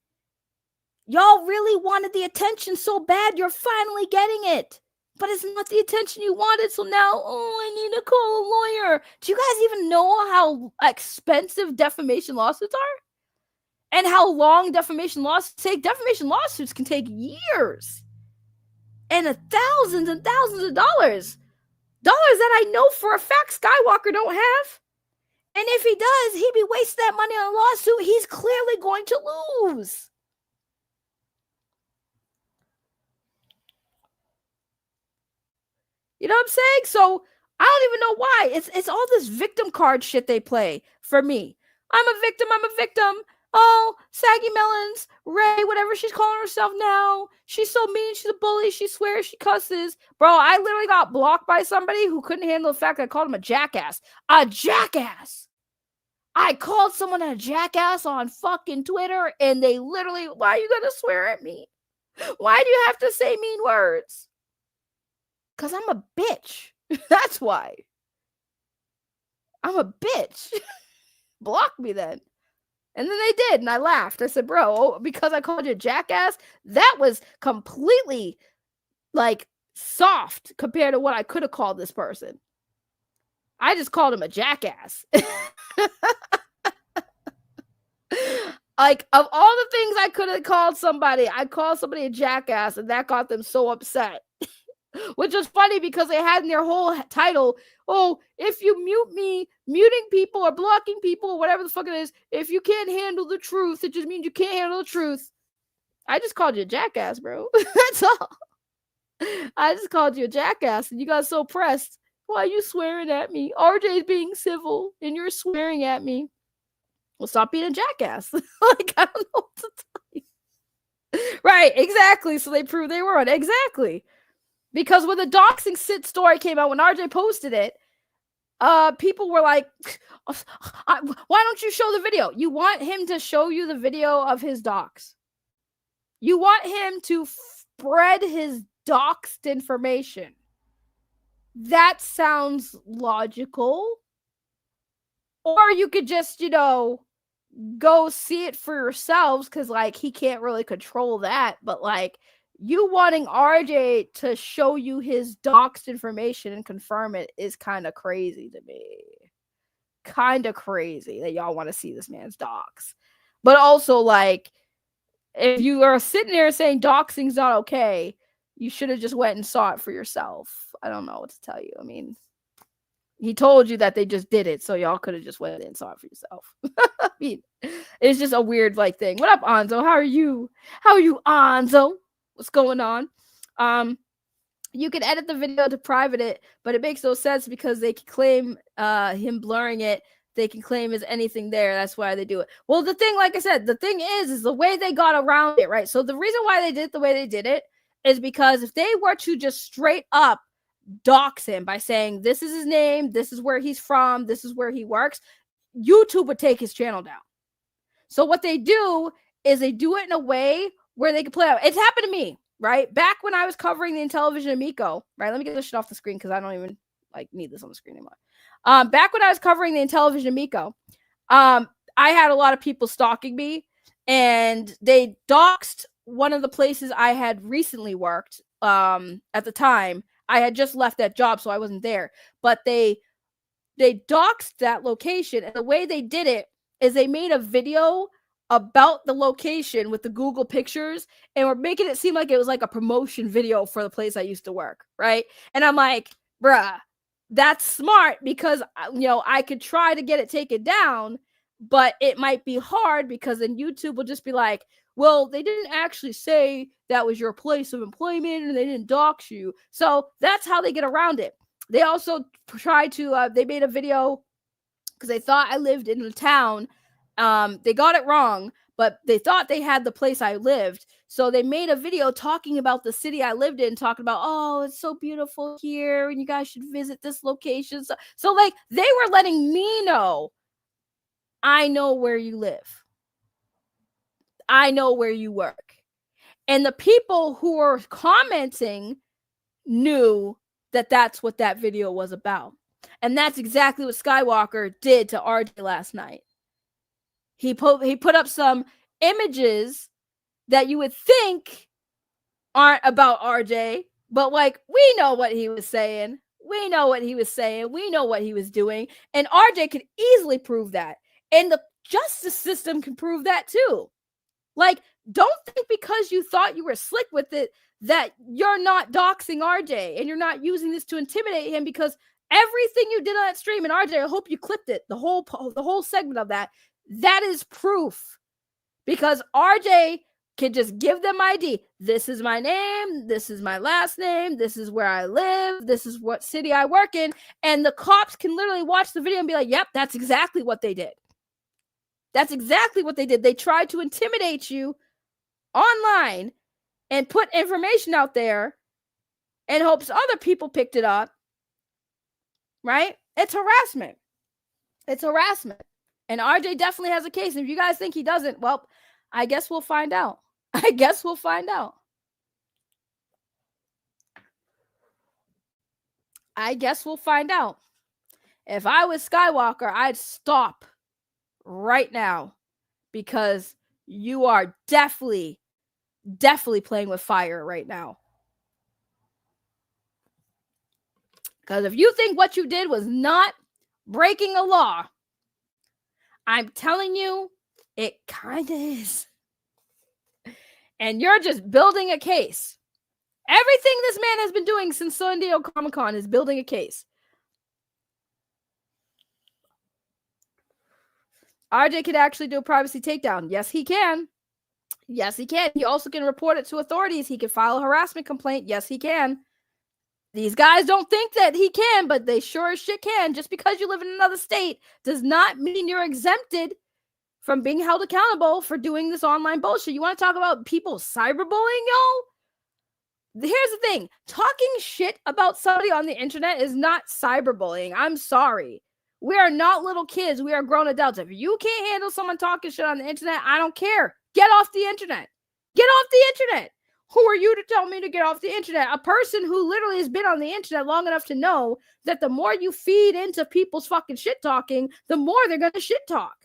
Y'all really wanted the attention so bad, you're finally getting it. But it's not the attention you wanted, so now, I need to call a lawyer. Do you guys even know how expensive defamation lawsuits are? And how long defamation lawsuits take? Defamation lawsuits can take years. And thousands and thousands of dollars. Dollars that I know for a fact Skywalker don't have. And if he does, he'd be wasting that money on a lawsuit he's clearly going to lose. You know what I'm saying? So I don't even know why. It's all this victim card shit they play for me. I'm a victim. Oh, Saggy Melons, Ray, whatever she's calling herself now. She's so mean. She's a bully. She swears. She cusses. Bro, I literally got blocked by somebody who couldn't handle the fact that I called him a jackass. A jackass. I called someone a jackass on fucking Twitter, and they literally, why are you going to swear at me? Why do you have to say mean words? Because I'm a bitch. That's why. I'm a bitch. Block me then. And then they did, and I laughed. I said, bro, because I called you a jackass, that was completely, like, soft compared to what I could have called this person. I just called him a jackass. Like, of all the things I could have called somebody, I called somebody a jackass, and that got them so upset. Which was funny because they had in their whole title, oh, if you mute me, muting people or blocking people or whatever the fuck it is, if you can't handle the truth, it just means you can't handle the truth. I just called you a jackass, bro. That's all. I just called you a jackass and you got so pressed. Why are you swearing at me? RJ's being civil and you're swearing at me. Well, stop being a jackass. Like, I don't know what to tell you. Right, exactly. So they proved they were on. Exactly. Because when the doxing sit story came out, when RJ posted it, people were like, why don't you show the video? You want him to show you the video of his dox. You want him to spread his doxed information. That sounds logical. Or you could just, go see it for yourselves because, like, he can't really control that. But, like, you wanting RJ to show you his doxed information and confirm it is kind of crazy to me. Kind of crazy that y'all want to see this man's dox. But also, like, if you are sitting there saying doxing's not okay, you should have just went and saw it for yourself. I don't know what to tell you. I mean, he told you that they just did it, so y'all could have just went and saw it for yourself. I mean, it's just a weird, like, thing. What up, Anzo? How are you? How are you, Anzo? What's going on? You can edit the video to private it, but it makes no sense because they can claim him blurring it. They can claim as anything there. That's why they do it. Well, the thing, like I said, the thing is the way they got around it, right? So the reason why they did it the way they did it is because if they were to just straight up dox him by saying this is his name, this is where he's from, this is where he works, YouTube would take his channel down. So what they do is they do it in a way where they can play out. It's happened to me, right? Back when I was covering the Intellivision Amico, right? Let me get this shit off the screen because I don't even need this on the screen anymore. Back when I was covering the Intellivision Amico, I had a lot of people stalking me, and they doxed one of the places I had recently worked. At the time, I had just left that job, so I wasn't there. But they doxed that location, and the way they did it is they made a video about the location with the Google pictures, and we're making it seem like it was like a promotion video for the place I used to work, right? And I'm like, bruh, that's smart, because I could try to get it taken down, but it might be hard because then YouTube will just be like, well, they didn't actually say that was your place of employment and they didn't dox you. So that's how they get around it. They also tried to, they made a video because they thought I lived in a town. They got it wrong, but they thought they had the place I lived. So they made a video talking about the city I lived in, talking about, oh, it's so beautiful here, and you guys should visit this location. So like, they were letting me know, I know where you live. I know where you work. And the people who were commenting knew that that's what that video was about. And that's exactly what Skywalker did to RJ last night. He put up some images that you would think aren't about RJ, but like, we know what he was saying. We know what he was saying. We know what he was doing. And RJ could easily prove that. And the justice system can prove that too. Like, don't think because you thought you were slick with it that you're not doxing RJ and you're not using this to intimidate him, because everything you did on that stream, and RJ, I hope you clipped it, the whole segment of that is proof. Because RJ can just give them ID. This is my name. This is my last name. This is where I live. This is what city I work in. And the cops can literally watch the video and be like, yep, that's exactly what they did. That's exactly what they did. They tried to intimidate you online and put information out there in hopes other people picked it up, right? It's harassment. It's harassment. And RJ definitely has a case. And if you guys think he doesn't, well, I guess we'll find out. I guess we'll find out. I guess we'll find out. If I was Skywalker, I'd stop right now, because you are definitely playing with fire right now. Because if you think what you did was not breaking a law, I'm telling you, it kind of is. And you're just building a case. Everything this man has been doing since San Diego Comic-Con is building a case. RJ could actually do a privacy takedown. Yes, he can. Yes, he can. He also can report it to authorities. He can file a harassment complaint. Yes, he can. These guys don't think that he can, but they sure as shit can. Just because you live in another state does not mean you're exempted from being held accountable for doing this online bullshit. You want to talk about people cyberbullying, y'all? Here's the thing. Talking shit about somebody on the internet is not cyberbullying. I'm sorry. We are not little kids. We are grown adults. If you can't handle someone talking shit on the internet, I don't care. Get off the internet. Get off the internet. Who are you to tell me to get off the internet? A person who literally has been on the internet long enough to know that the more you feed into people's fucking shit talking, the more they're going to shit talk.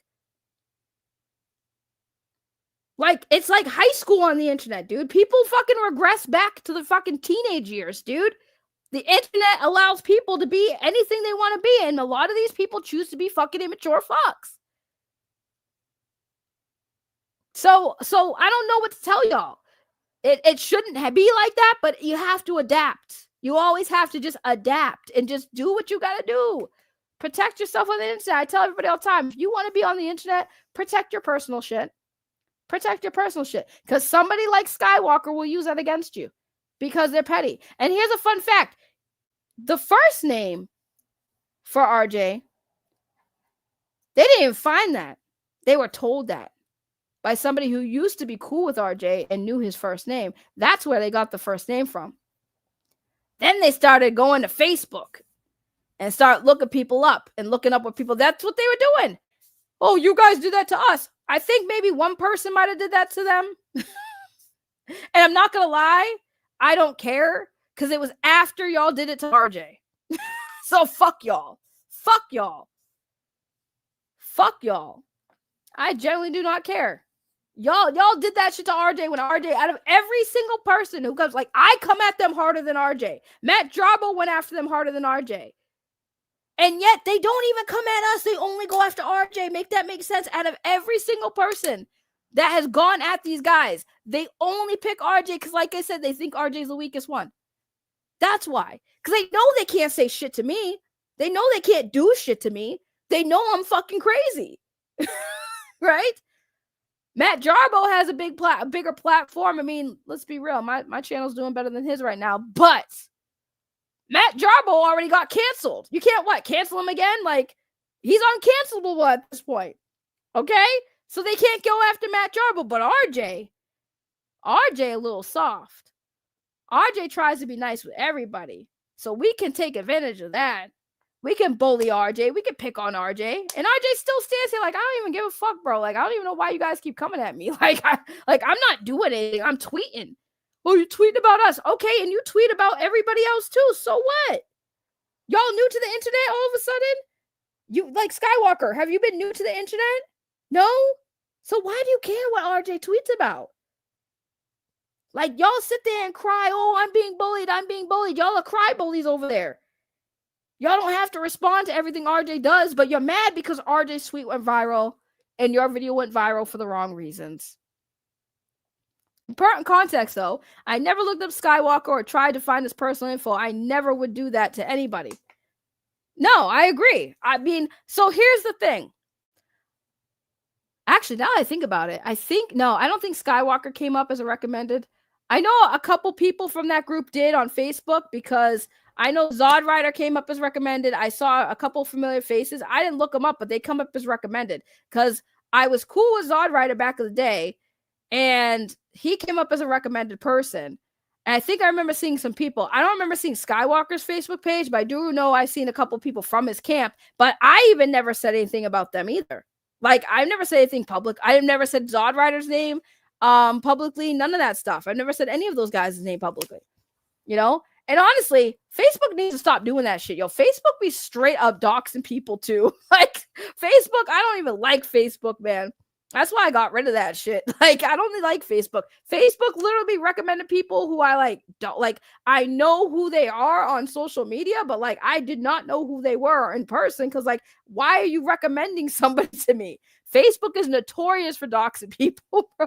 Like, it's like high school on the internet, dude. People fucking regress back to the fucking teenage years, dude. The internet allows people to be anything they want to be, and a lot of these people choose to be fucking immature fucks. So I don't know what to tell y'all. It shouldn't be like that, but you have to adapt. You always have to just adapt and just do what you got to do. Protect yourself on the internet. I tell everybody all the time, if you want to be on the internet, protect your personal shit. Protect your personal shit. Because somebody like Skywalker will use that against you because they're petty. And here's a fun fact. The first name for RJ, they didn't even find that. They were told that by somebody who used to be cool with RJ and knew his first name. That's where they got the first name from. Then they started going to Facebook and start looking people up and looking up with people. That's what they were doing. Oh, you guys did that to us. I think maybe one person might have did that to them. And I'm not going to lie. I don't care because it was after y'all did it to RJ. So fuck y'all. Fuck y'all. Fuck y'all. I generally do not care. Y'all did that shit to RJ when RJ, out of every single person who comes, like, I come at them harder than RJ. Matt Jarbo went after them harder than RJ. And yet they don't even come at us. They only go after RJ. Make that make sense? Out of every single person that has gone at these guys, they only pick RJ because, like I said, they think RJ's the weakest one. That's why. Because they know they can't say shit to me. They know they can't do shit to me. They know I'm fucking crazy. Right? Matt Jarbo has a bigger platform. I mean, let's be real. My channel's doing better than his right now. But Matt Jarbo already got canceled. You can't, cancel him again? Like, he's uncancelable at this point. Okay? So they can't go after Matt Jarbo. But RJ a little soft. RJ tries to be nice with everybody. So we can take advantage of that. We can bully RJ. We can pick on RJ. And RJ still stands here like, I don't even give a fuck, bro. Like, I don't even know why you guys keep coming at me. Like, I'm not doing anything. I'm tweeting. Oh, you tweet about us. Okay, and you tweet about everybody else too. So what? Y'all new to the internet all of a sudden? You, like, Skywalker, have you been new to the internet? No? So why do you care what RJ tweets about? Like, y'all sit there and cry, oh, I'm being bullied. Y'all are cry bullies over there. Y'all don't have to respond to everything RJ does, but you're mad because RJ's tweet went viral and your video went viral for the wrong reasons. Important context, though. I never looked up Skywalker or tried to find his personal info. I never would do that to anybody. No, I agree. I mean, so here's the thing. Actually, now that I think about it, I don't think Skywalker came up as a recommended. I know a couple people from that group did on Facebook because I know Zod Rider came up as recommended. I saw a couple familiar faces. I didn't look them up, but they come up as recommended because I was cool with Zod Rider back in the day, and he came up as a recommended person. And I think I remember seeing some people. I don't remember seeing Skywalker's Facebook page, but I do know I've seen a couple people from his camp, but I even never said anything about them either. Like, I've never said anything public. I've never said Zod Rider's name publicly. None of that stuff. I've never said any of those guys' name publicly. You know? And honestly, Facebook needs to stop doing that shit. Yo, Facebook be straight up doxing people too. Like, Facebook, I don't even like Facebook, man. That's why I got rid of that shit. Like, I don't like Facebook. Facebook literally recommended people who I don't like. I know who they are on social media, but like, I did not know who they were in person. Cause like, why are you recommending somebody to me? Facebook is notorious for doxing people, bro.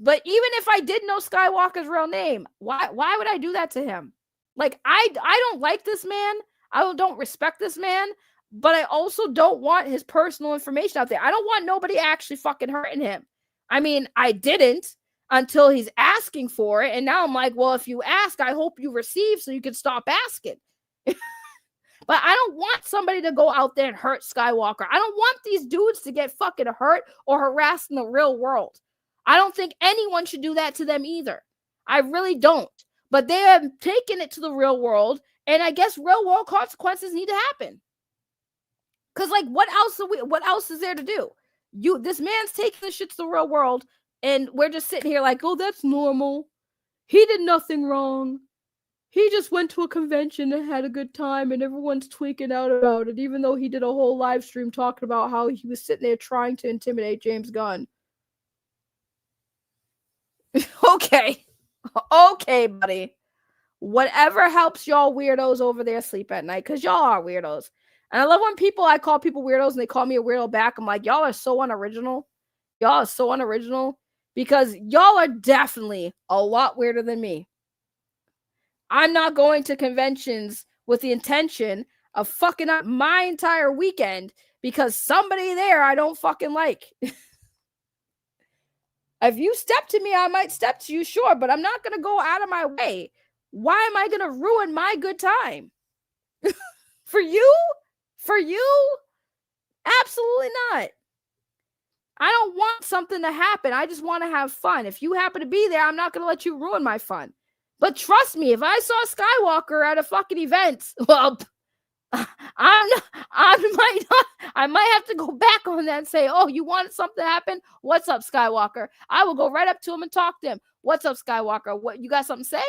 But even if I did know Skywalker's real name, why would I do that to him? Like, I don't like this man. I don't respect this man. But I also don't want his personal information out there. I don't want nobody actually fucking hurting him. I mean, I didn't until he's asking for it. And now I'm like, well, if you ask, I hope you receive so you can stop asking. But I don't want somebody to go out there and hurt Skywalker. I don't want these dudes to get fucking hurt or harassed in the real world. I don't think anyone should do that to them either. I really don't. But they have taken it to the real world. And I guess real world consequences need to happen. Because, like, what else is there to do? This man's taking this shit to the real world, and we're just sitting here like, oh, that's normal. He did nothing wrong. He just went to a convention and had a good time, and everyone's tweaking out about it, even though he did a whole live stream talking about how he was sitting there trying to intimidate James Gunn. Okay, buddy. Whatever helps y'all weirdos over there sleep at night, because y'all are weirdos. And I love when I call people weirdos and they call me a weirdo back. I'm like, y'all are so unoriginal. Y'all are so unoriginal because y'all are definitely a lot weirder than me. I'm not going to conventions with the intention of fucking up my entire weekend because somebody there I don't fucking like. If you step to me, I might step to you, sure, but I'm not going to go out of my way. Why am I going to ruin my good time? For you? For you? Absolutely not. I don't want something to happen. I just want to have fun. If you happen to be there, I'm not going to let you ruin my fun. But trust me, if I saw Skywalker at a fucking event, well, I might have to go back on that and say, oh, you want something to happen? What's up, Skywalker? I will go right up to him and talk to him. What's up, Skywalker? What, you got something to say?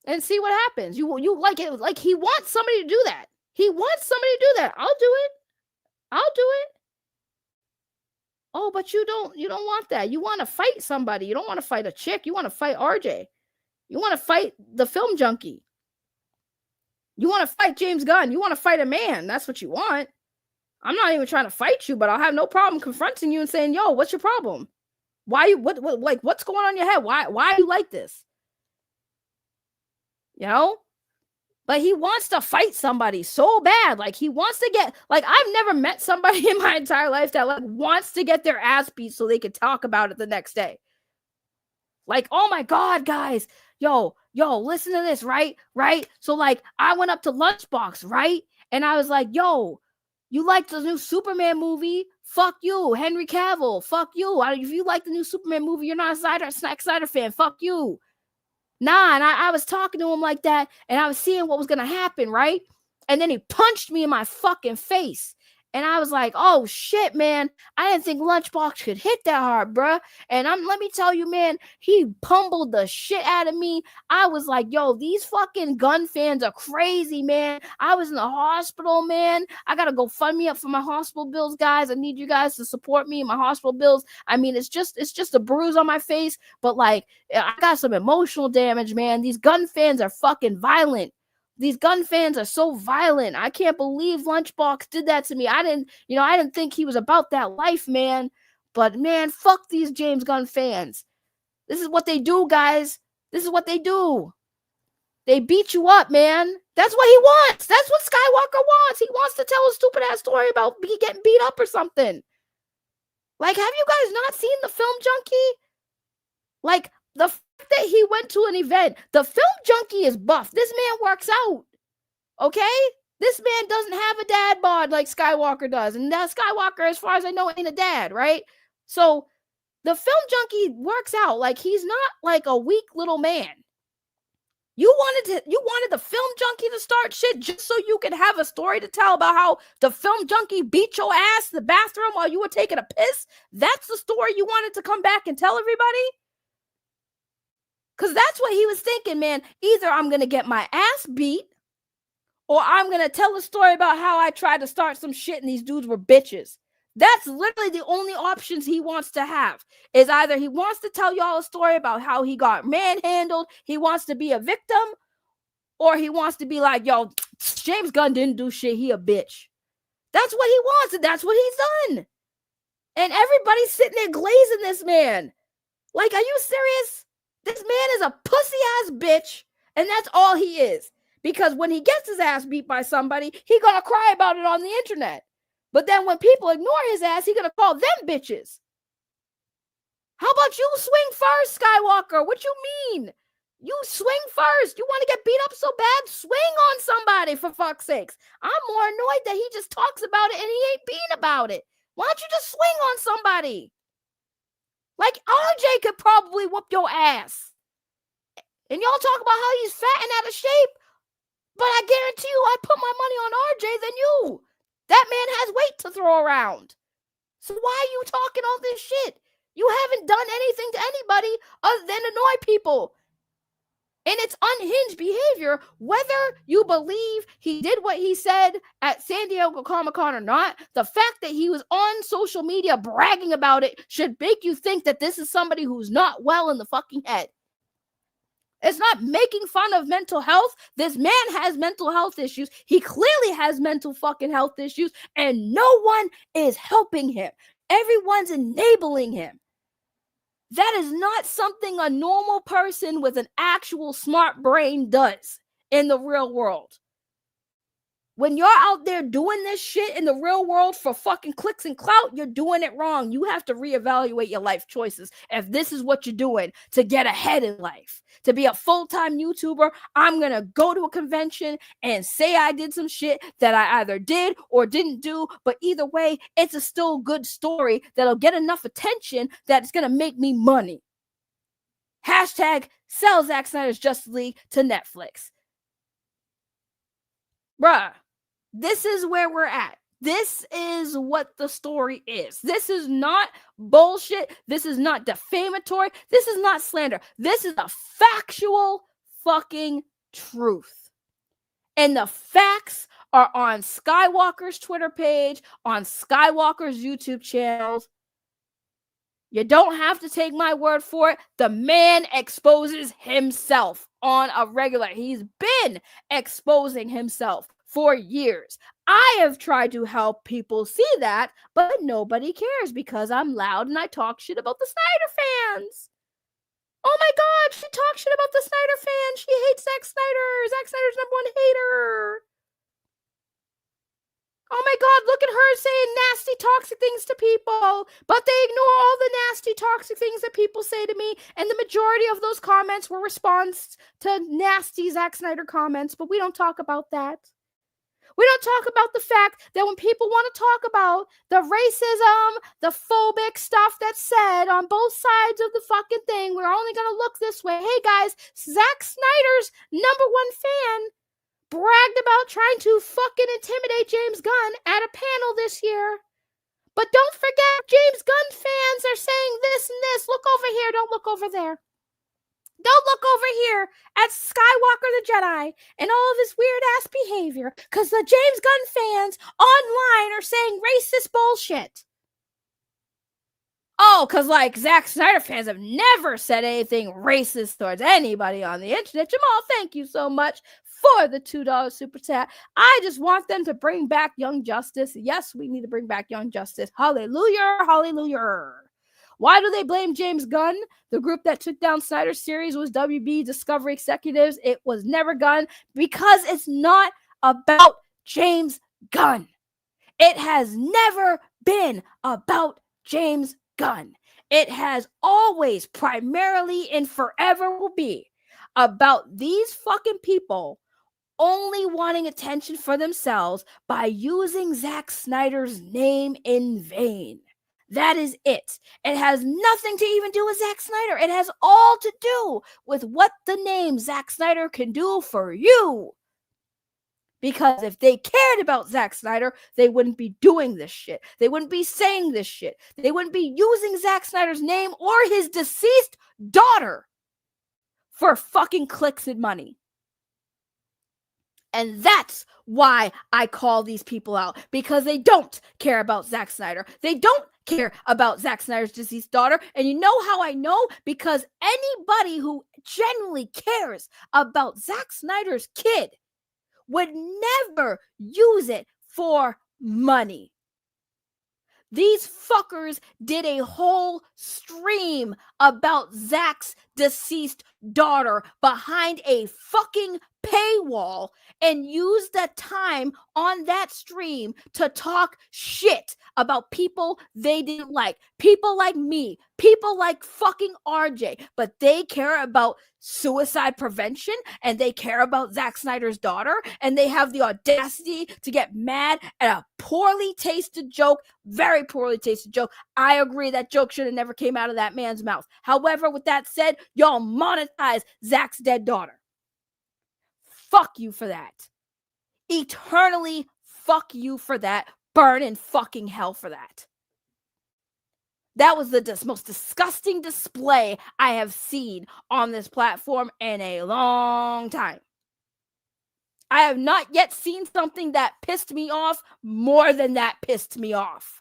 And see what happens. You like it. Like, he wants somebody to do that. He wants somebody to do that. I'll do it. I'll do it. Oh, but you don't want that. You want to fight somebody. You don't want to fight a chick. You want to fight RJ. You want to fight the film junkie. You want to fight James Gunn. You want to fight a man. That's what you want. I'm not even trying to fight you, but I'll have no problem confronting you and saying, yo, what's your problem? Why you, what's going on in your head? Why are you like this? You know? But he wants to fight somebody so bad. Like, he wants to get, like, I've never met somebody in my entire life that, like, wants to get their ass beat so they can talk about it the next day. Like, oh my God, guys. Yo, listen to this, right? So, like, I went up to Lunchbox, right? And I was like, yo, you like the new Superman movie? Fuck you. Henry Cavill, fuck you. If you like the new Superman movie, you're not a Snyder fan. Fuck you. Nah, and I was talking to him like that, and I was seeing what was going to happen, right? And then he punched me in my fucking face. And I was like, oh, shit, man. I didn't think Lunchbox could hit that hard, bruh. And let me tell you, man, he pummeled the shit out of me. I was like, yo, these fucking gun fans are crazy, man. I was in the hospital, man. I got to go fund me up for my hospital bills, guys. I need you guys to support me in my hospital bills. I mean, it's just a bruise on my face, but, like, I got some emotional damage, man. These gun fans are fucking violent. These gun fans are so violent. I can't believe Lunchbox did that to me. I didn't think he was about that life, man. But, man, fuck these James Gunn fans. This is what they do, guys. This is what they do. They beat you up, man. That's what he wants. That's what Skywalker wants. He wants to tell a stupid-ass story about getting beat up or something. Like, have you guys not seen the Film Junkie? Like, the fact that he went to an event, the Film Junkie is buff. This man works out. Okay? This man doesn't have a dad bod like Skywalker does. And that Skywalker, as far as I know, ain't a dad, right? So the Film Junkie works out. Like, he's not like a weak little man. You wanted the Film Junkie to start shit just so you could have a story to tell about how the Film Junkie beat your ass in the bathroom while you were taking a piss? That's the story you wanted to come back and tell everybody? Because that's what he was thinking, man. Either I'm going to get my ass beat, or I'm going to tell a story about how I tried to start some shit and these dudes were bitches. That's literally the only options he wants to have. Is either he wants to tell y'all a story about how he got manhandled, he wants to be a victim, or he wants to be like, yo, James Gunn didn't do shit, he a bitch. That's what he wants, and that's what he's done. And everybody's sitting there glazing this man. Like, are you serious? This man is a pussy-ass bitch, and that's all he is. Because when he gets his ass beat by somebody, he gonna cry about it on the internet. But then when people ignore his ass, he gonna call them bitches. How about you swing first, Skywalker? What you mean? You swing first. You want to get beat up so bad? Swing on somebody, for fuck's sakes. I'm more annoyed that he just talks about it and he ain't being about it. Why don't you just swing on somebody? Like, RJ could probably whoop your ass. And y'all talk about how he's fat and out of shape. But I guarantee you, I put my money on RJ than you. That man has weight to throw around. So why are you talking all this shit? You haven't done anything to anybody other than annoy people. And it's unhinged behavior, whether you believe he did what he said at San Diego Comic-Con or not. The fact that he was on social media bragging about it should make you think that this is somebody who's not well in the fucking head. It's not making fun of mental health. This man has mental health issues. He clearly has mental fucking health issues, and no one is helping him. Everyone's enabling him. That is not something a normal person with an actual smart brain does in the real world. When you're out there doing this shit in the real world for fucking clicks and clout, you're doing it wrong. You have to reevaluate your life choices. If this is what you're doing to get ahead in life, to be a full-time YouTuber, I'm going to go to a convention and say I did some shit that I either did or didn't do. But either way, it's a still good story that'll get enough attention that it's going to make me money. Hashtag sell Zack Snyder's Justice League to Netflix. Bruh. This is where we're at. This is what the story is. This is not bullshit. This is not defamatory. This is not slander. This is a factual fucking truth. And the facts are on Skywalker's Twitter page, on Skywalker's YouTube channels. You don't have to take my word for it. The man exposes himself on a regular. He's been exposing himself for years. I have tried to help people see that, but nobody cares because I'm loud and I talk shit about the Snyder fans. Oh my God, she talks shit about the Snyder fans. She hates Zack Snyder. Zack Snyder's #1 hater. Oh my God, look at her saying nasty, toxic things to people. But they ignore all the nasty, toxic things that people say to me. And the majority of those comments were response to nasty Zack Snyder comments. But we don't talk about that. We don't talk about the fact that when people want to talk about the racism, the phobic stuff that's said on both sides of the fucking thing, we're only going to look this way. Hey guys, Zack Snyder's #1 fan bragged about trying to fucking intimidate James Gunn at a panel this year. But don't forget, James Gunn fans are saying this and this. Look over here. Don't look over there. Don't look over here at Skywalker the Jedi and all of his weird-ass behavior, because the James Gunn fans online are saying racist bullshit. Oh, because like Zack Snyder fans have never said anything racist towards anybody on the internet. Jamal, thank you so much for the $2 super chat. I just want them to bring back Young Justice. Yes, we need to bring back Young Justice. Hallelujah, hallelujah. Why do they blame James Gunn? The group that took down Snyder's series was WB Discovery executives. It was never Gunn because it's not about James Gunn. It has never been about James Gunn. It has always, primarily, and forever will be about these fucking people only wanting attention for themselves by using Zack Snyder's name in vain. That is it. It has nothing to even do with Zack Snyder. It has all to do with what the name Zack Snyder can do for you. Because if they cared about Zack Snyder, they wouldn't be doing this shit. They wouldn't be saying this shit. They wouldn't be using Zack Snyder's name or his deceased daughter for fucking clicks and money. And that's why I call these people out, because they don't care about Zack Snyder. They don't care about Zack Snyder's deceased daughter. And you know how I know? Because anybody who genuinely cares about Zack Snyder's kid would never use it for money. These fuckers did a whole stream about Zack's deceased daughter behind a fucking paywall and used the time on that stream to talk shit about people they didn't like. People like me, people like fucking RJ, but they care about suicide prevention and they care about Zack Snyder's daughter, and they have the audacity to get mad at a poorly tasted joke, very poorly tasted joke. I agree that joke should have never came out of that man's mouth. However, with that said, y'all monetize Zack's dead daughter. Fuck you for that. Eternally fuck you for that. Burn in fucking hell for that. That was the most disgusting display I have seen on this platform in a long time. I have not yet seen something that pissed me off more than that pissed me off.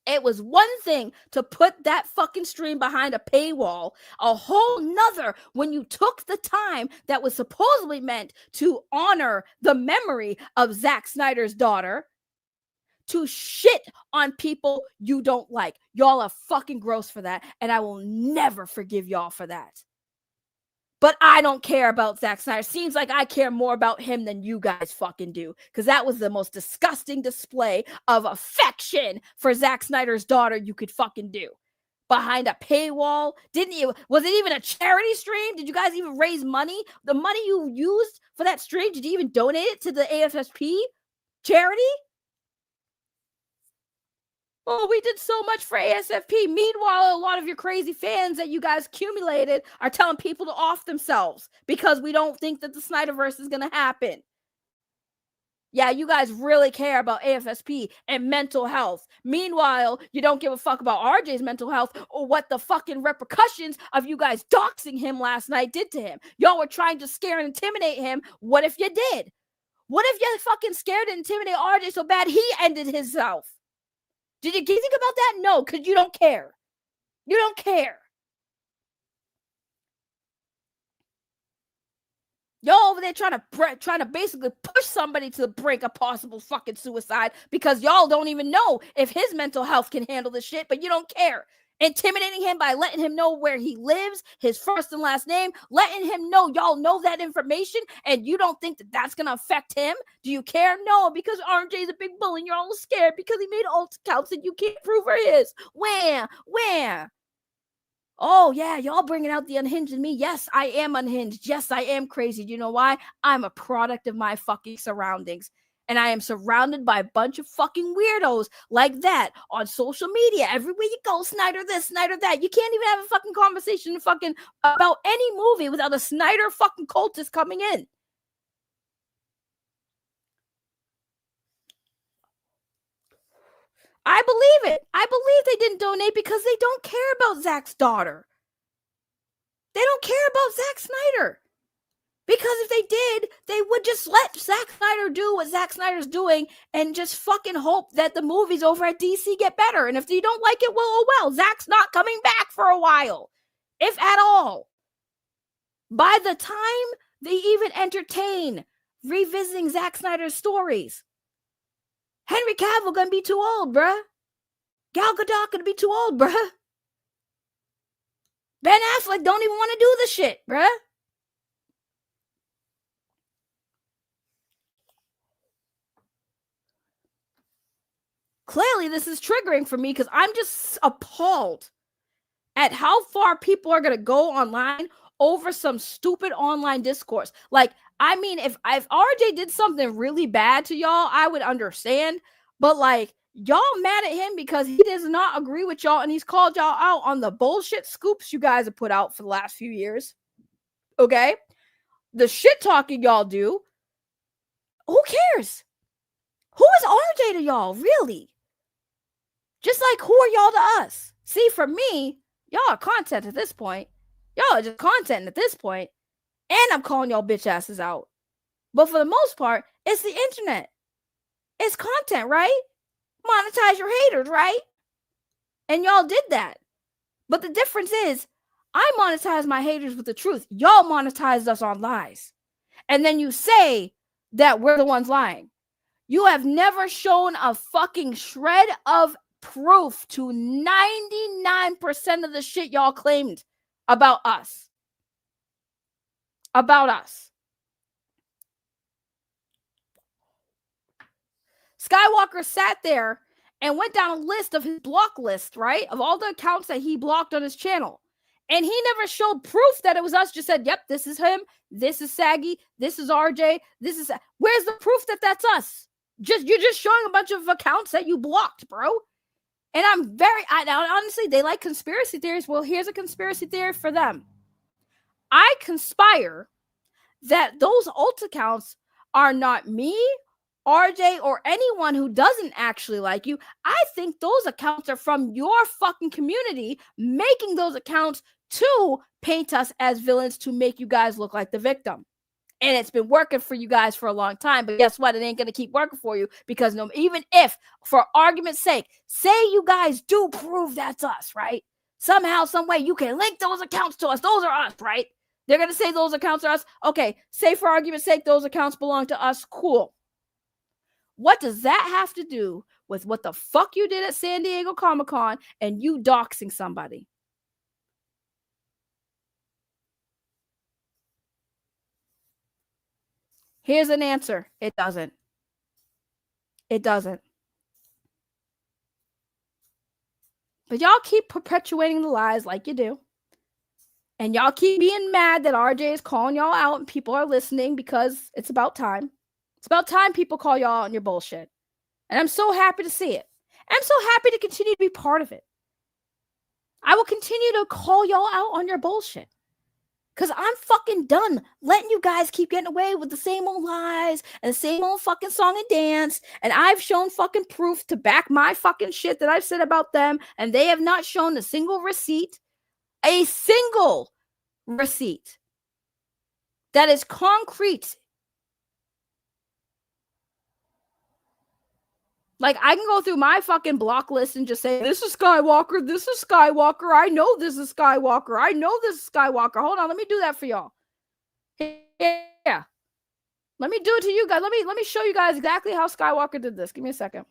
It was one thing to put that fucking stream behind a paywall, a whole nother when you took the time that was supposedly meant to honor the memory of Zack Snyder's daughter to shit on people you don't like. Y'all are fucking gross for that, and I will never forgive y'all for that. But I don't care about Zack Snyder. Seems like I care more about him than you guys fucking do, because that was the most disgusting display of affection for Zack Snyder's daughter you could fucking do. Behind a paywall. Was it even a charity stream? Did you guys even raise money? The money you used for that stream, did you even donate it to the AFSP charity? Oh, we did so much for ASFP. Meanwhile, a lot of your crazy fans that you guys accumulated are telling people to off themselves because we don't think that the Snyderverse is going to happen. Yeah, you guys really care about AFSP and mental health. Meanwhile, you don't give a fuck about RJ's mental health or what the fucking repercussions of you guys doxing him last night did to him. Y'all were trying to scare and intimidate him. What if you did? What if you're fucking scared to intimidate RJ so bad he ended himself? Did you think about that? No, because you don't care. You don't care. Y'all over there trying to basically push somebody to the brink of possible fucking suicide because y'all don't even know if his mental health can handle this shit, but you don't care. Intimidating him by letting him know where he lives, his first and last name, letting him know y'all know that information, and you don't think that that's going to affect him? Do you care? No, because RJ's a big bully and you're all scared because he made alt accounts and you can't prove are his. Where? Oh, yeah, y'all bringing out the unhinged in me. Yes, I am unhinged. Yes, I am crazy. Do you know why? I'm a product of my fucking surroundings. And I am surrounded by a bunch of fucking weirdos like that on social media. Everywhere you go, Snyder this, Snyder that. You can't even have a fucking conversation fucking about any movie without a Snyder fucking cultist coming in. I believe it. I believe they didn't donate because they don't care about Zack's daughter. They don't care about Zack Snyder. Because if they did, they would just let Zack Snyder do what Zack Snyder's doing and just fucking hope that the movies over at DC get better. And if you don't like it, well, oh well. Zack's not coming back for a while, if at all. By the time they even entertain revisiting Zack Snyder's stories, Henry Cavill gonna be too old, bruh. Gal Gadot gonna be too old, bruh. Ben Affleck don't even want to do the shit, bruh. Clearly, this is triggering for me because I'm just appalled at how far people are going to go online over some stupid online discourse. Like, I mean, if RJ did something really bad to y'all, I would understand. But, like, y'all mad at him because he does not agree with y'all and he's called y'all out on the bullshit scoops you guys have put out for the last few years. Okay? The shit talking y'all do. Who cares? Who is RJ to y'all, really? Just like, who are y'all to us? See, for me, y'all are content at this point. Y'all are just content at this point. And I'm calling y'all bitch asses out. But for the most part, it's the internet. It's content, right? Monetize your haters, right? And y'all did that. But the difference is, I monetize my haters with the truth. Y'all monetized us on lies. And then you say that we're the ones lying. You have never shown a fucking shred of proof to 99% of the shit y'all claimed about us. About us. Skywalker sat there and went down a list of his block list, right? Of all the accounts that he blocked on his channel. And he never showed proof that it was us. Just said, yep, this is him. This is Saggy. This is RJ. This is... Where's the proof that that's us? You're just showing a bunch of accounts that you blocked, bro. And honestly, they like conspiracy theories. Well, here's a conspiracy theory for them. I conspire that those alt accounts are not me, RJ, or anyone who doesn't actually like you. I think those accounts are from your fucking community making those accounts to paint us as villains to make you guys look like the victim. And it's been working for you guys for a long time. But guess what? It ain't going to keep working for you because even if, for argument's sake, say you guys do prove that's us, right? Somehow, some way, you can link those accounts to us. Those are us, right? They're going to say those accounts are us. Okay, say for argument's sake, those accounts belong to us. Cool. What does that have to do with what the fuck you did at San Diego Comic-Con and you doxing somebody? Here's an answer. It doesn't. It doesn't. But y'all keep perpetuating the lies like you do. And y'all keep being mad that RJ is calling y'all out and people are listening because it's about time. It's about time people call y'all out on your bullshit. And I'm so happy to see it. I'm so happy to continue to be part of it. I will continue to call y'all out on your bullshit. Because I'm fucking done letting you guys keep getting away with the same old lies and the same old fucking song and dance. And I've shown fucking proof to back my fucking shit that I've said about them. And they have not shown a single receipt. A single receipt that is concrete. Like, I can go through my fucking block list and just say, this is Skywalker, this is Skywalker, I know this is Skywalker, I know this is Skywalker. Hold on, let me do that for y'all. Yeah. Let me do it to you guys. Let me show you guys exactly how Skywalker did this. Give me a second.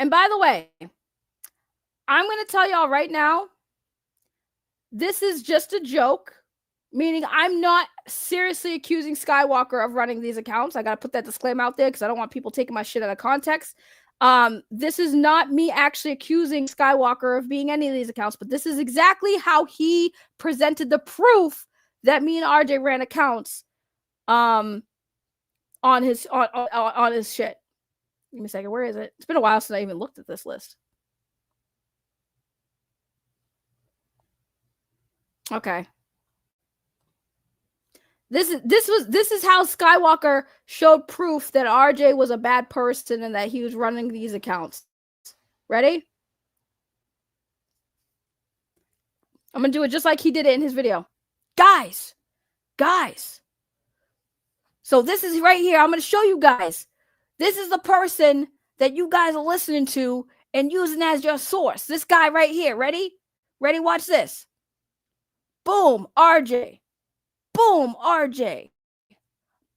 And by the way, I'm going to tell y'all right now, this is just a joke, meaning I'm not seriously accusing Skywalker of running these accounts. I got to put that disclaimer out there because I don't want people taking my shit out of context. This is not me actually accusing Skywalker of being any of these accounts, but this is exactly how he presented the proof that me and RJ ran accounts on his shit. Give me a second. Where is it? It's been a while since I even looked at this list. Okay. This is how Skywalker showed proof that RJ was a bad person and that he was running these accounts. Ready? I'm going to do it just like he did it in his video. Guys. So this is right here. I'm going to show you guys. This is the person that you guys are listening to and using as your source. This guy right here. Ready? Ready? Watch this. Boom, RJ. Boom, RJ.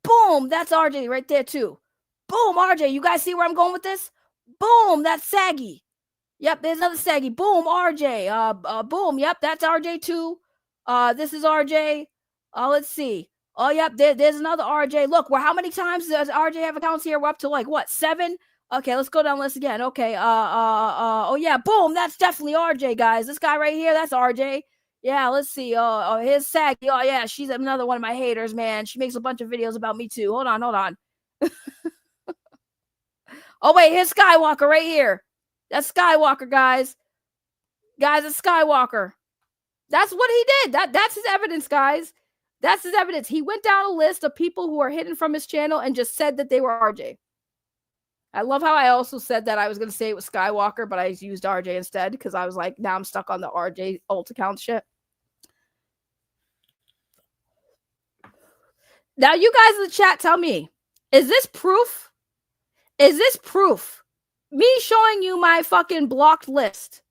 Boom, that's RJ right there too. Boom, RJ. You guys see where I'm going with this? Boom, that's Saggy. Yep, there's another Saggy. Boom, RJ. Boom, yep, that's RJ too. This is RJ. Let's see. Oh, yep, there's another RJ. Look, how many times does RJ have accounts here? We're up to like what, 7? Okay, let's go down the list again. Okay. Oh yeah, boom, that's definitely RJ, guys. This guy right here, that's RJ. Yeah, let's see. Oh, here's Saggy. Oh, yeah, she's another one of my haters, man. She makes a bunch of videos about me, too. Hold on. Oh, wait, here's Skywalker right here. That's Skywalker, guys. Guys, it's Skywalker. That's what he did. That's his evidence, guys. That's his evidence. He went down a list of people who are hidden from his channel and just said that they were RJ. I love how I also said that I was going to say it was Skywalker, but I used RJ instead because I was like, now I'm stuck on the RJ alt account shit. Now, you guys in the chat, tell me, is this proof? Is this proof? Me showing you my fucking blocked list.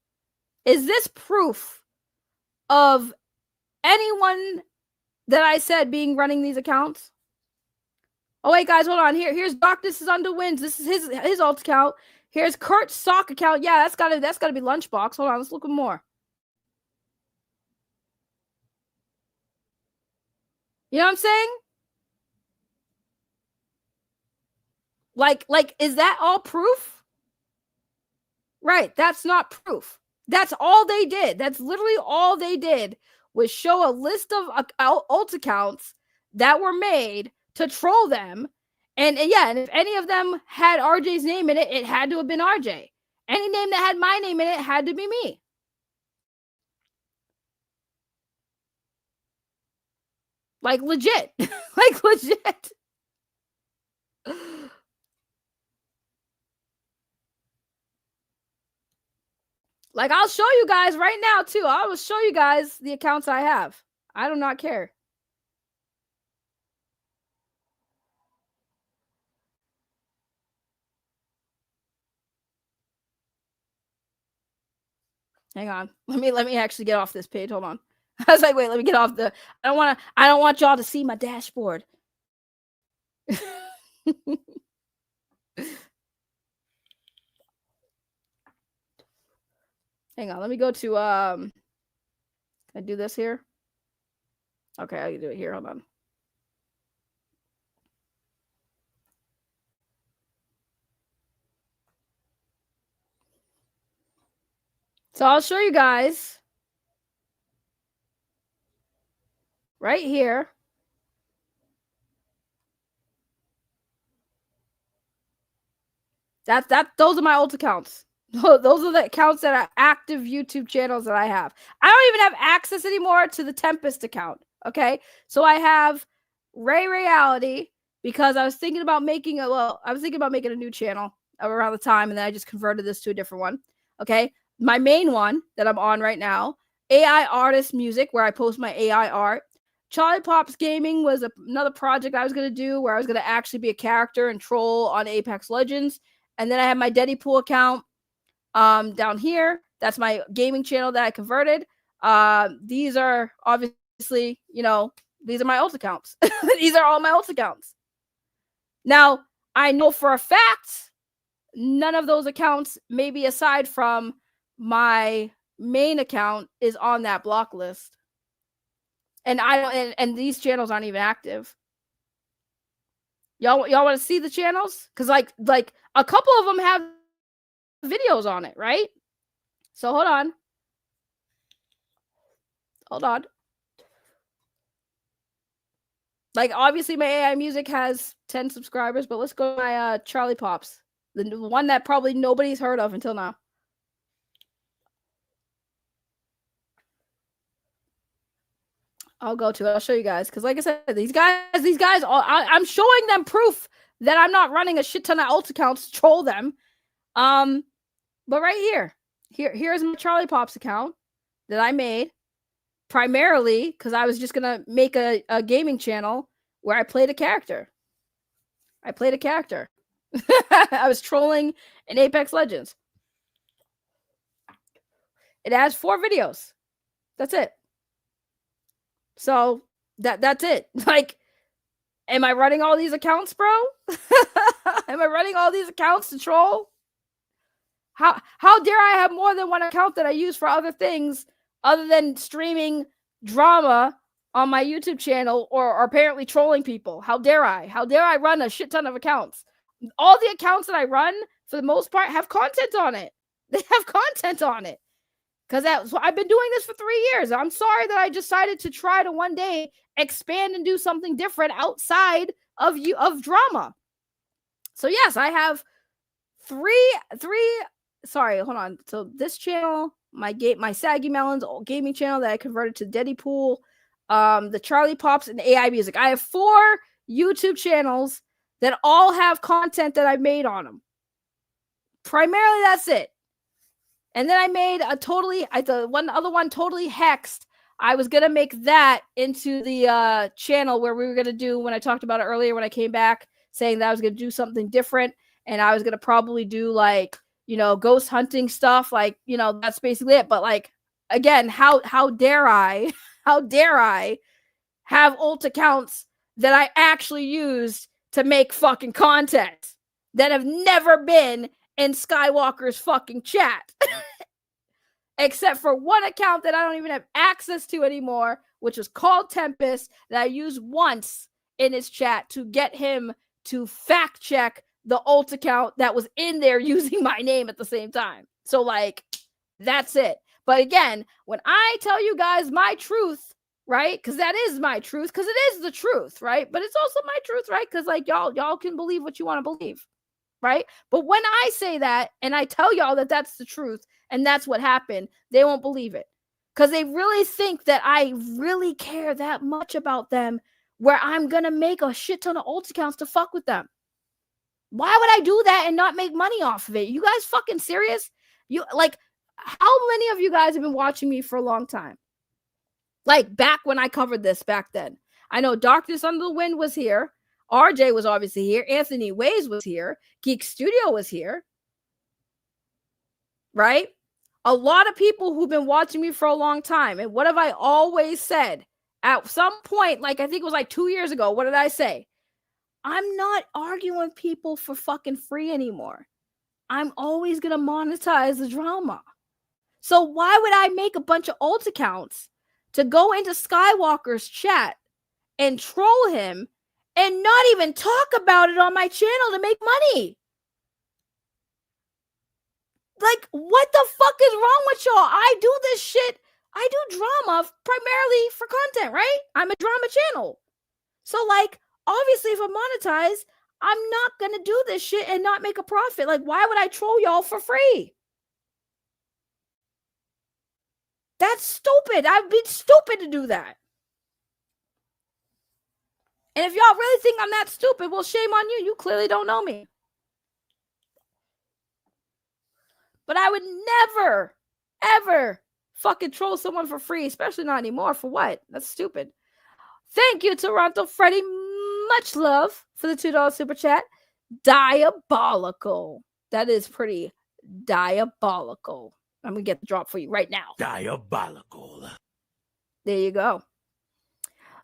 Is this proof of anyone that I said being running these accounts? Oh, wait, guys, hold on. Here's Darkness is Under Winds. This is his alt account. Here's Kurt's sock account. Yeah, that's gotta be Lunchbox. Hold on, let's look at more. You know what I'm saying? Like, is that all proof? Right, that's not proof. That's all they did. That's literally all they did was show a list of alt accounts that were made to troll them. And yeah, and if any of them had RJ's name in it, it had to have been RJ. Any name that had my name in it had to be me. Like, legit. Like, legit. Like, I'll show you guys right now, too. I will show you guys the accounts I have. I do not care. Hang on. Let me actually get off this page. Hold on. I was like, wait, let me get off the... I don't want y'all to see my dashboard. Hang on, let me go to can I do this here? Okay, I can do it here. Hold on. So I'll show you guys right here. Those are my old accounts. Those are the accounts that are active YouTube channels that I have. I don't even have access anymore to the Tempest account. Okay, so I have Ray Reality because I was thinking about making a new channel around the time, and then I just converted this to a different one. Okay, my main one that I'm on right now AI artist music, where I post my AI art. Charlie Pop's Gaming was another project I was going to do, where I was going to actually be a character and troll on Apex Legends. And then I have my Deadpool account down here. That's my gaming channel that I converted. These are obviously, these are my alt accounts. These are all my alt accounts. Now, I know for a fact none of those accounts, maybe aside from my main account, is on that block list. And and these channels aren't even active. Y'all want to see the channels? Because like a couple of them have videos on it, right? So hold on. Like, obviously my AI music has 10 subscribers, but let's go to my Charlie Pops, the one that probably nobody's heard of until now. I'll show you guys, because like I said, these guys, I'm showing them proof that I'm not running a shit ton of alt accounts to troll them. But right here's my Charlie Pops account that I made primarily because I was just gonna make a gaming channel where I played a character. I was trolling in Apex Legends. It has 4 videos. That's it. So that's it. Like, am I running all these accounts, bro? Am I running all these accounts to troll? How dare I have more than one account that I use for other things other than streaming drama on my YouTube channel or apparently trolling people? How dare I? How dare I run a shit ton of accounts? All the accounts that I run, for the most part, have content on it. They have content on it. Because I've been doing this for 3 years. I'm sorry that I decided to try to one day expand and do something different outside of drama. So yes, I have three. Sorry, hold on. So this channel, my Saggy Melons gaming channel that I converted to Deadpool, the Charlie Pops, and AI music. I have 4 YouTube channels that all have content that I've made on them. Primarily, that's it. And then I made one other one, Totally Hexed. I was going to make that into the channel where we were going to do, when I talked about it earlier when I came back, saying that I was going to do something different. And I was going to probably do like, ghost hunting stuff. Like, that's basically it. But like, again, how dare I have alt accounts that I actually used to make fucking content that have never been in Skywalker's fucking chat. Except for one account that I don't even have access to anymore, which was called Tempest, that I used once in his chat to get him to fact check the alt account that was in there using my name at the same time. So like, that's it. But again, when I tell you guys my truth, right? Because that is my truth, because it is the truth, right? But it's also my truth, right? Because like y'all can believe what you want to believe, right? But when I say that and I tell y'all that that's the truth and that's what happened, they won't believe it. Because they really think that I really care that much about them, where I'm going to make a shit ton of alt accounts to fuck with them. Why would I do that and not make money off of it? You guys fucking serious? How many of you guys have been watching me for a long time? Like back when I covered this back then. I know Darkness Under the Wind was here. RJ was obviously here. Anthony Ways was here. Geek Studio was here. Right? A lot of people who've been watching me for a long time. And what have I always said? At some point, like I think it was like 2 years ago, what did I say? I'm not arguing with people for fucking free anymore. I'm always going to monetize the drama. So why would I make a bunch of alt accounts to go into Skywalker's chat and troll him and not even talk about it on my channel to make money? Like, what the fuck is wrong with y'all? I do this shit. I do drama primarily for content, right? I'm a drama channel. So, like, obviously, if I monetize, I'm not going to do this shit and not make a profit. Like, why would I troll y'all for free? That's stupid. I'd be stupid to do that. And if y'all really think I'm that stupid, well, shame on you. You clearly don't know me. But I would never, ever fucking troll someone for free, especially not anymore. For what? That's stupid. Thank you, Toronto Freddy. Much love for the $2 super chat. Diabolical. That is pretty diabolical. I'm going to get the drop for you right now. Diabolical. There you go.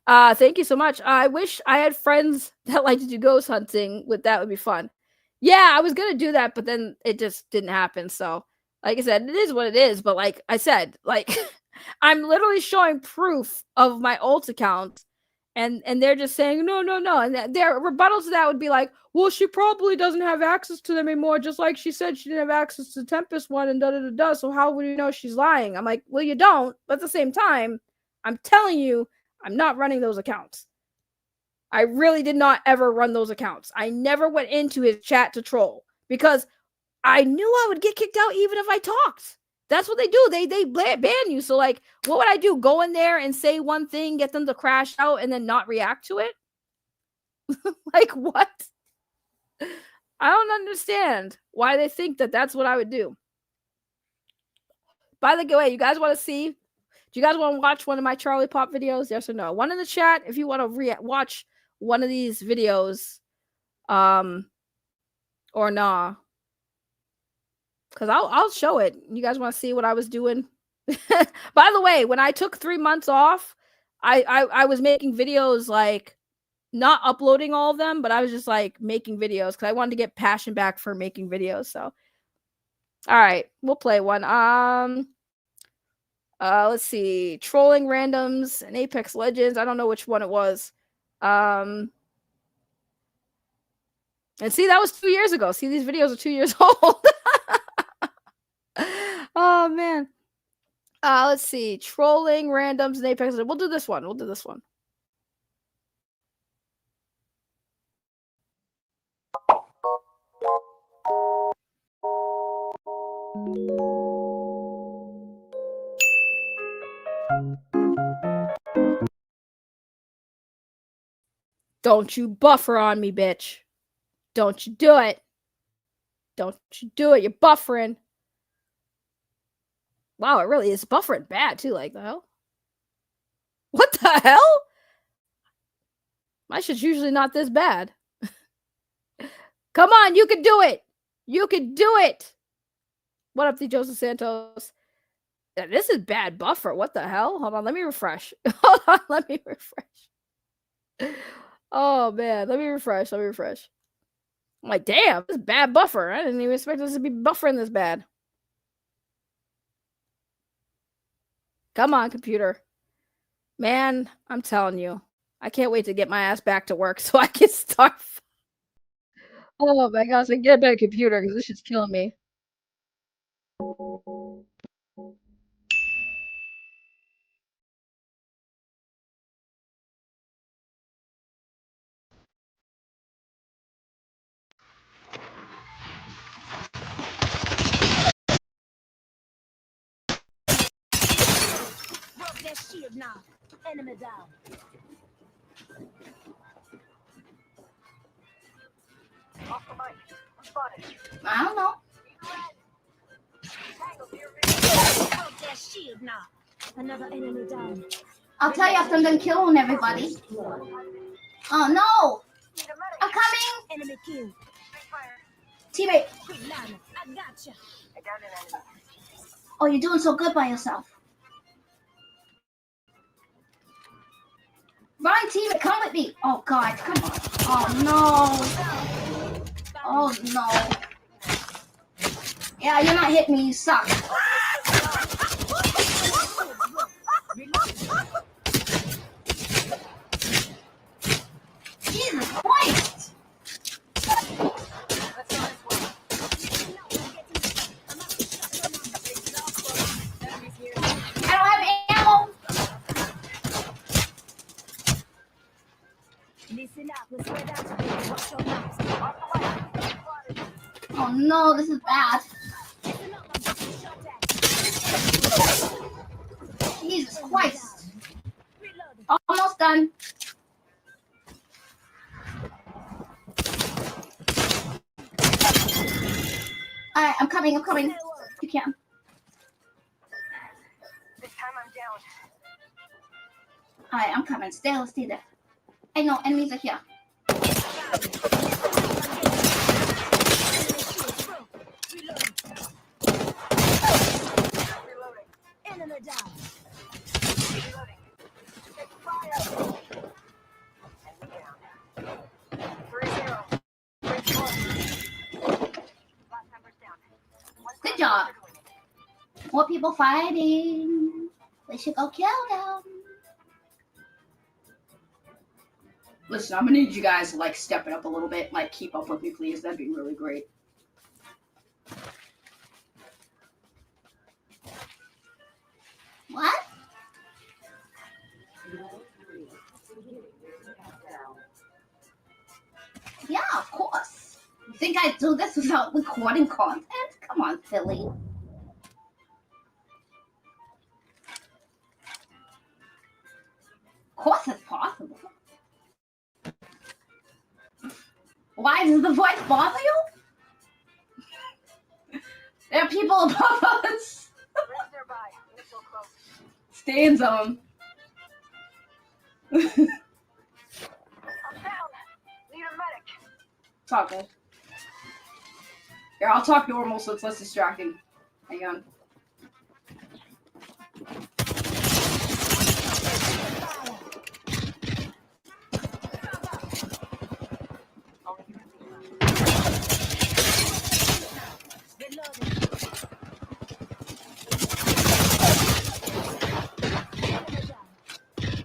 Thank you so much. I wish I had friends that like to do ghost hunting. That would be fun. Yeah, I was going to do that, but then it just didn't happen. So, like I said, it is what it is. But like I said, like I'm literally showing proof of my alt account. And they're just saying, no. And their rebuttal to that would be like, well, she probably doesn't have access to them anymore. Just like she said she didn't have access to the Tempest one and da-da-da-da. So how would you know she's lying? I'm like, well, you don't. But at the same time, I'm telling you, I'm not running those accounts. I really did not ever run those accounts. I never went into his chat to troll because I knew I would get kicked out even if I talked. That's what they do. They ban you. So, like, what would I do? Go in there and say one thing, get them to crash out, and then not react to it? Like, what? I don't understand why they think that that's what I would do. By the way, you guys want to see? Do you guys want to watch one of my Charlie Pop videos? Yes or no? One in the chat if you want to watch one of these videos, or nah. Because I'll show it. You guys want to see what I was doing? By the way, when I took 3 months off, I was making videos, like, not uploading all of them, but I was just, like, making videos because I wanted to get passion back for making videos. So, all right, we'll play one. Let's see. Trolling randoms and Apex Legends. I don't know which one it was. And see, that was 2 years ago. See, these videos are 2 years old. Oh, man. Let's see. Trolling randoms and Apex. We'll do this one. Don't you buffer on me, bitch. Don't you do it. Don't you do it. You're buffering. Wow, it really is buffering bad, too. Like, the hell? What the hell? My shit's usually not this bad. Come on, you can do it. You can do it. What up, the Joseph Santos? Yeah, this is bad buffer. What the hell? Hold on, let me refresh. Hold on, let me refresh. Oh, man. Let me refresh. I'm like, damn, this is bad buffer. I didn't even expect this to be buffering this bad. Come on, computer. Man, I'm telling you. I can't wait to get my ass back to work so I can start. Oh my gosh, I get a better computer because this shit's killing me. Broke that shield now. Enemy down. I don't know. Broke that shield now. Another enemy down. I'll tell you after I'm done killing everybody. Oh no! I'm coming! Enemy kill. Teammate. Quick line. I gotcha. Oh, you're doing so good by yourself. Run, teammate, come with me. Oh God, come on. Oh no. Oh no. Yeah, you're not hitting me, you suck. Jesus Christ! I don't have ammo. Listen up. Let's spread out together. Watch your mouths. Oh no, this is bad. Listen up. I'm getting shot at. Jesus Christ. Reload. Almost done. Alright, I'm coming. You can. Alright, I'm coming. Stay there. Hey, no, enemies are here. Enemy down. Good job. More people fighting. We should go kill them. Listen, I'm gonna need you guys to like step it up a little bit, like keep up with me, please. That'd be really great. What? Yeah, of course. You think I'd do this without recording content? Come on, Philly. Of course it's possible. Why does the voice bother you? There are people above us. Stay in zone. I'm down. Need a medic. Talk good. Here, I'll talk normal so it's less distracting. Hang on.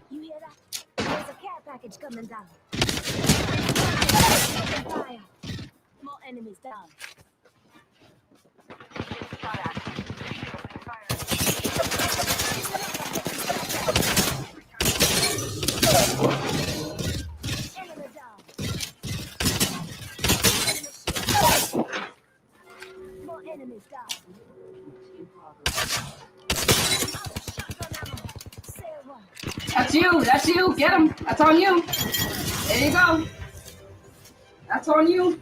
You hear that? There's a care package coming down. Fire. More enemies down. Enemy down. More enemies down. That's you. That's you. Get him. That's on you. There you go. That's on you.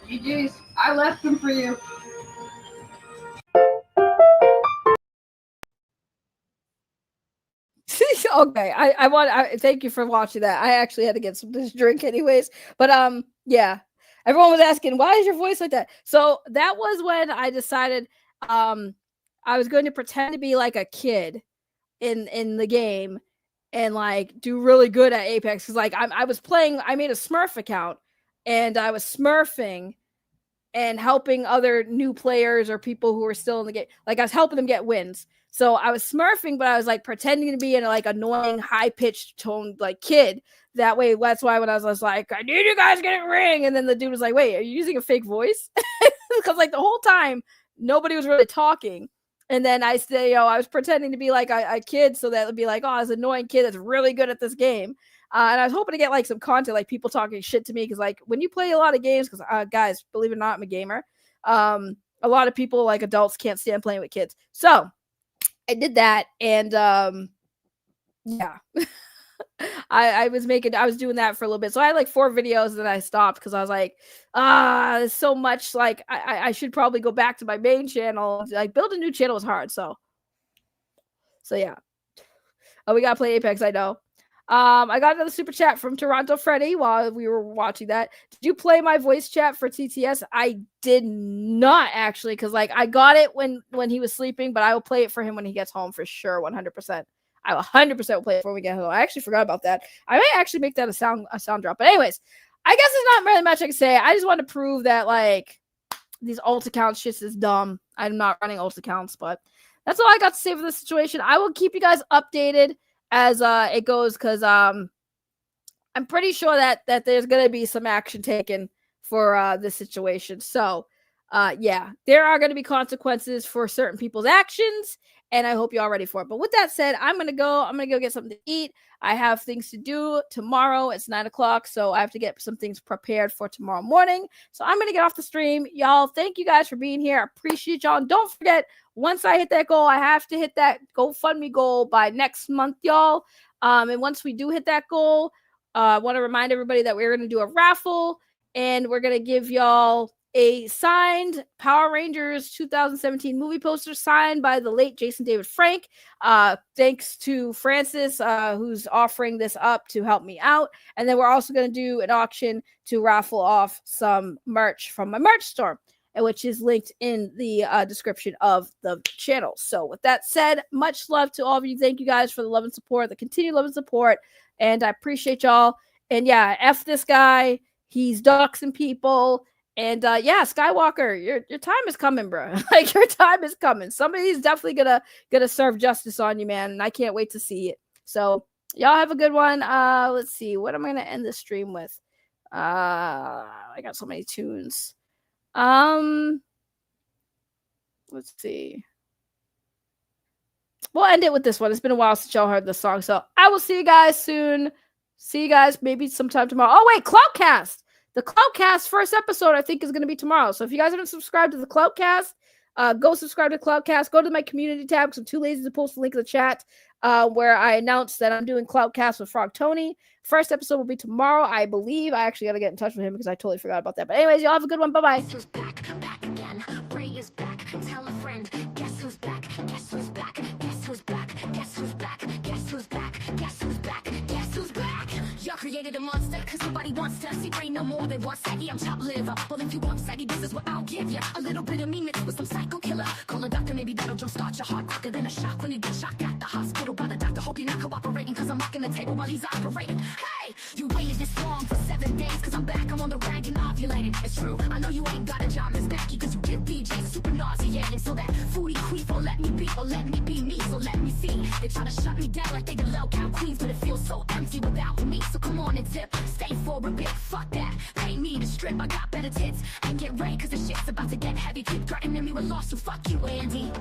GG's. I left them for you. Okay, I thank you for watching that. I actually had to get some this drink anyways. But yeah. Everyone was asking, why is your voice like that? So that was when I decided I was going to pretend to be like a kid in the game and like do really good at Apex. Because like I was playing, I made a Smurf account and I was smurfing and helping other new players or people who were still in the game. Like I was helping them get wins. So I was smurfing, but I was like pretending to be in a like annoying, high-pitched tone like kid. That way, that's why when I was like, I need you guys to get a ring. And then the dude was like, wait, are you using a fake voice? Because like the whole time, nobody was really talking. And then I say, I was pretending to be like a kid so that it would be like, oh, this annoying kid that's really good at this game. And I was hoping to get like some content, like people talking shit to me. Because like when you play a lot of games, because guys, believe it or not, I'm a gamer. A lot of people, like adults, can't stand playing with kids. So I did that. And yeah. I was doing that for a little bit. So I had like 4 videos that I stopped because I was like, there's so much. Like I should probably go back to my main channel. Like build a new channel is hard. So yeah. Oh, we gotta play Apex, I know. I got another super chat from Toronto Freddy while we were watching that. Did you play my voice chat for TTS? I did not actually, because like I got it when he was sleeping, but I will play it for him when he gets home for sure, 100%. I will 100% will play it before we get home. I actually forgot about that. I might actually make that a sound drop. But anyways, I guess there's not really much I can say. I just want to prove that like these alt accounts shit is dumb. I'm not running alt accounts, but that's all I got to say for this situation. I will keep you guys updated as it goes, because I'm pretty sure that there's gonna be some action taken for this situation. So yeah, there are going to be consequences for certain people's actions, and I hope you're all ready for it. But with that said, I'm gonna go get something to eat. I have things to do tomorrow. It's 9:00, so I have to get some things prepared for tomorrow morning. So I'm gonna get off the stream. Y'all, thank you guys for being here. I appreciate y'all. And don't forget, once I hit that goal, I have to hit that GoFundMe goal by next month, y'all. And once we do hit that goal, I want to remind everybody that we're gonna do a raffle, and we're gonna give y'all a signed Power Rangers 2017 movie poster signed by the late Jason David Frank. Thanks to Francis, who's offering this up to help me out. And then we're also going to do an auction to raffle off some merch from my merch store, which is linked in the description of the channel. So with that said, much love to all of you. Thank you guys for the love and support, the continued love and support. And I appreciate y'all. And yeah, F this guy. He's doxing people. And yeah, Skywalker, your time is coming, bro. Like, your time is coming. Somebody's definitely gonna serve justice on you, man. And I can't wait to see it. So y'all have a good one. Let's see. What am I gonna end the stream with? I got so many tunes. Let's see. We'll end it with this one. It's been a while since y'all heard this song. So I will see you guys soon. See you guys maybe sometime tomorrow. Oh, wait, Cloudcast. The Cloudcast first episode, I think, is going to be tomorrow. So if you guys haven't subscribed to the Cloudcast, go subscribe to Cloudcast. Go to my community tab because I'm too lazy to post the link in the chat where I announced that I'm doing Cloudcast with Frog Tony. First episode will be tomorrow, I believe. I actually got to get in touch with him because I totally forgot about that. But anyways, y'all have a good one. Bye-bye. Guess who's back? Back again. Ray is back. Tell a friend. Guess who's back? Guess who's back? Guess who's back? Guess who's back? Guess who's back? Guess who's back? Guess who's back? Y'all created a monster cause nobody wants to see Ray no more. They want saggy, I'm chopped liver. Well, if you want saggy, this is what I'll give you. A little bit of me mixed with some psycho killer. Call a doctor, maybe that'll jumpstart your heart quicker than a shock when you get shocked at the hospital by the doctor. Hope you're not cooperating cause I'm rocking the table while he's operating. Hey, you waited this long for 7 days cause I'm back, I'm on the rag and ovulating. It's true, I know you ain't got a job, Miss Becky, cause you give BJ super nauseating. So that foodie queef won't let me be, or let me be me, so let me see. They try to shut me down like they the low cow queens, but it feels so empty without me. So come on and tip, stay for a bit, fuck that. Pay me to strip, I got better tits. And get ready cause the shit's about to get heavy. Keep threatening me with lawsuit, fuck you, Andy.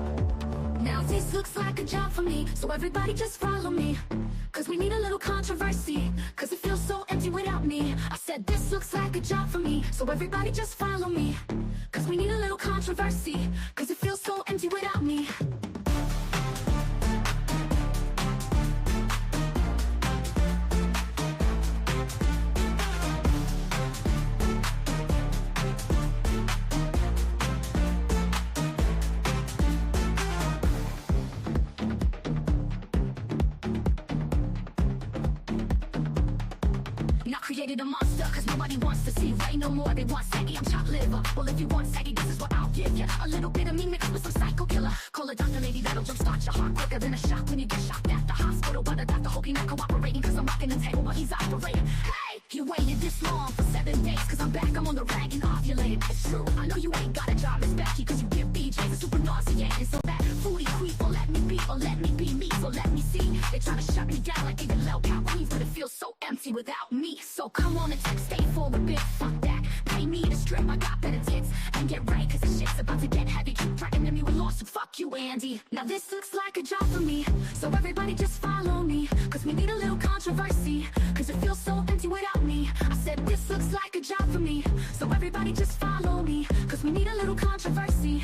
Now this looks like a job for me, so everybody just follow me. Cause we need a little controversy, cause it feels so empty without me. I said this looks like a job for me, so everybody just follow me. Cause we need a little controversy, cause it feels so empty without me. Created a monster cause nobody wants to see Ray no more. They want saggy, I'm chopped liver. Well, if you want saggy, this is what I'll give you. A little bit of me mixed with some psycho killer. Call a doctor, maybe that'll jumpstart your heart quicker than a shock when you get shocked at the hospital by the doctor. Hope you're not cooperating cause I'm rocking the table while he's operating. Hey, you waited this long for 7 days cause I'm back, I'm on the rag and ovulating. It's true, I know you ain't got a job, Miss Becky, cause you give BJ's a super nauseating. So that foodie queef won't let me be, or let me be me, so let me see. They try to shut me down like they the low cow queens, but it feels so empty without me. So come on and stay for a bit, fuck that. Pay me to strip, I got better tits. And get right cause the shit's about to get heavy. Keep threatening me with lawsuit, fuck you, Andy. Now this looks like a job for me, so everybody just follow me. Cause we need a little controversy, cause it feels so empty without me. I said this looks like a job for me, so everybody just follow me. Cause we need a little controversy,